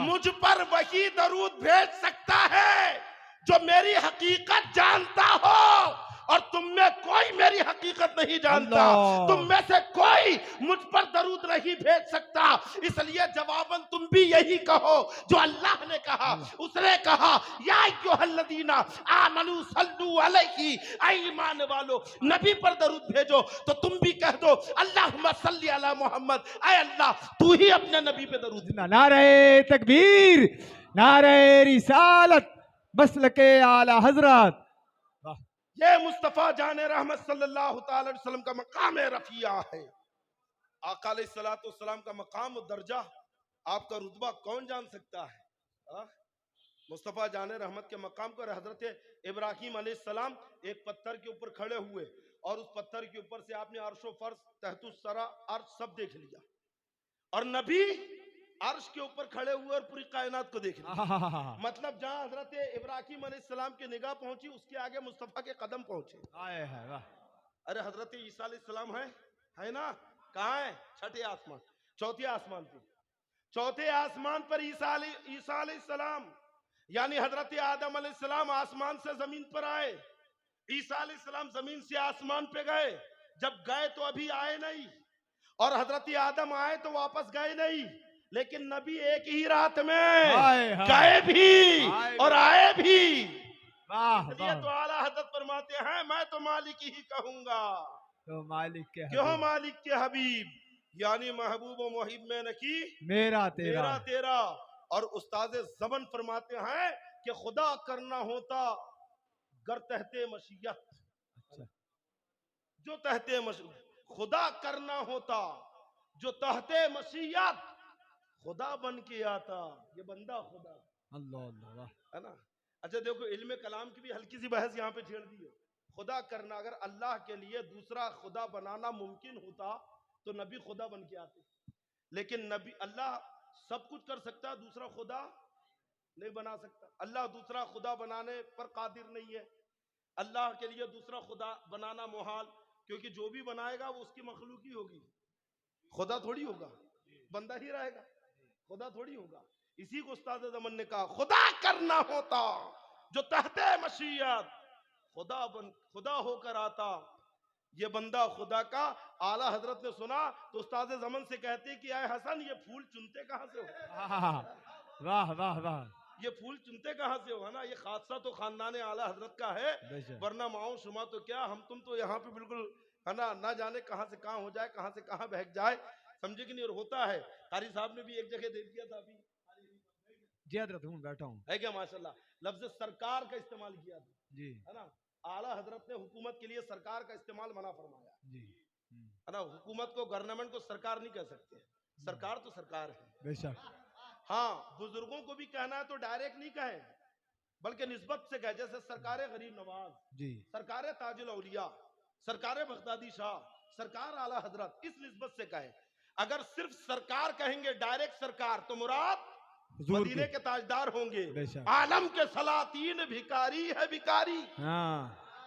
मुझ पर वही दरूद भेज सकता है जो मेरी हकीकत जानता हो, और तुम में कोई मेरी हकीकत नहीं जानता। तुम में से कोई मुझ पर दरूद नहीं भेज सकता। इसलिए जवाबन तुम भी यही कहो जो अल्लाह ने कहा। उसने कहा, या अय्युहल्लज़ीना आमनू सल्लू अलैहि, ऐ ईमान वालो नबी पर दरूद भेजो। तो तुम भी कह दो, अल्लाहुम्मा सल्ली अला मोहम्मद, ऐ अल्लाह तू ही अपने नबी पे दरूद। नारे तकबीर, नारे रिसालत, मसलके आला हजरत। ये मुस्तफा जाने रहमत सल्लल्लाहु अलैहि वसल्लम का मकाम रफिया है। आका अलैहिस्सलातु वस्सलाम का मकाम और दर्जा, आपका रुतबा कौन जान सकता है? मुस्तफा जाने रहमत के मकाम को हजरत इब्राहिम अलैहिस्सलाम एक पत्थर के ऊपर खड़े हुए, और उस पत्थर के ऊपर से आपने अर्शो फर्श, तहतुस सरा, अर्श सब देख लिया। और नबी अर्श के ऊपर खड़े हुए और पूरी कायनात को देख लिया। मतलब जहां हजरत इब्राहिम अलैहिस्सलाम की निगाह पहुंची, उसके आगे मुस्तफा के कदम पहुंचे। अरे हजरत ईसा अलैहिस्सलाम है ना, कहाँ है? छठे आसमान, चौथे आसमान पे। चौथे आसमान पर ईसा अलैहिस्सलाम, यानी हजरत आदम अलैहिस्सलाम आसमान से जमीन पर आए, ईसा अलैहिस्सलाम जमीन से आसमान पे गए। जब गए तो अभी आए नहीं, और हजरत आदम आए तो वापस गए नहीं, लेकिन नबी एक ही रात में गए भी और आए भी। इसलिए तो आला हजरत फरमाते हैं, मैं तो मालिक ही कहूंगा, तो मालिक के क्यों मालिक के हबीब, यानी महबूब व मुहिब में नकी मेरा मेरा तेरा। और उस्ताद ज़मन फरमाते हैं कि खुदा करना होता गर तहते मशीयत, जो तहते खुदा करना होता जो तहते मशीयत, खुदा बन के आता ये बंदा खुदा। अल्लाह है ना? अच्छा देखो, इल्म कलाम की भी हल्की सी बहस यहाँ पे छेड़ दी है। खुदा करना, अगर अल्लाह के लिए दूसरा खुदा बनाना मुमकिन होता तो नबी खुदा बन के आते, लेकिन नबी, अल्लाह सब कुछ कर सकता है, दूसरा खुदा नहीं बना सकता। अल्लाह दूसरा खुदा बनाने पर कादिर नहीं है। अल्लाह के लिए दूसरा खुदा बनाना मुहाल, क्योंकि जो भी बनाएगा वो उसकी मखलूक ही होगी, खुदा थोड़ी होगा, बंदा ही रहेगा, खुदा थोड़ी होगा। इसी को उस्ताद ज़मन ने कहा, खुदा करना होता जो तहते मशीयत, खुदा होकर आता ये बंदा खुदा का। आला हजरत ने सुना तो उस्ताद ज़मन से कहते कि आए हसन, ये फूल चुनते कहां से हो? वाह वाह वाह, ये फूल चुनते कहां से हो? है ना, ये खादसा तो खानदान आला हजरत का है, वरना माओ शुमा तो क्या, हम तुम तो यहाँ पे बिल्कुल, है ना जाने कहां से कहां हो जाए, कहां से कहां बहक जाए, समझे कि नहीं। और होता है, कारी साहब ने भी एक जगह दे दिया था अभी, जी हजरत हूँ, बैठा हूँ, है क्या माशाल्लाह, लफ्ज सरकार का इस्तेमाल किया था जी, है ना। आला हजरत ने हुकूमत के लिए सरकार का इस्तेमाल मना फरमाया जी, है ना। हुकूमत को, गवर्नमेंट को सरकार नहीं कह सकते, सरकार तो सरकार है बेशक। हाँ, बुजुर्गों को भी कहना है तो डायरेक्ट नहीं कहें, बल्कि निस्बत से कहे, जैसे सरकार गरीब नवाज जी, सरकार ताजुल औलिया, सरकार बगदादी शाह, सरकार आला हजरत, इस निस्बत से कहे। अगर सिर्फ सरकार कहेंगे, डायरेक्ट सरकार, तो मुराद मदीने के ताजदार होंगे। आलम के सलातीन भिकारी है भिकारी,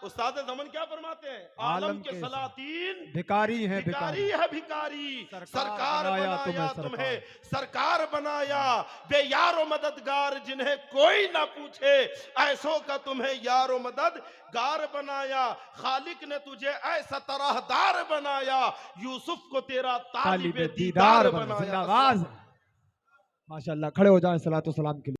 उस्ताद ज़मन क्या फरमाते हैं, आलम के सलातीन भिकारी है भिकारी है भिकारी, सरकार बनाया तुम्हें सरकार बनाया, बेयारो मददगार जिन्हें कोई ना पूछे, ऐसों का तुम्हें यारो मददगार बनाया। खालिक ने तुझे ऐसा तरहदार बनाया, यूसुफ को तेरा तालिबे दीदार बनाया। जिंदाबाद। माशाअल्लाह, खड़े हो जाएं सलातो सलाम के लिए।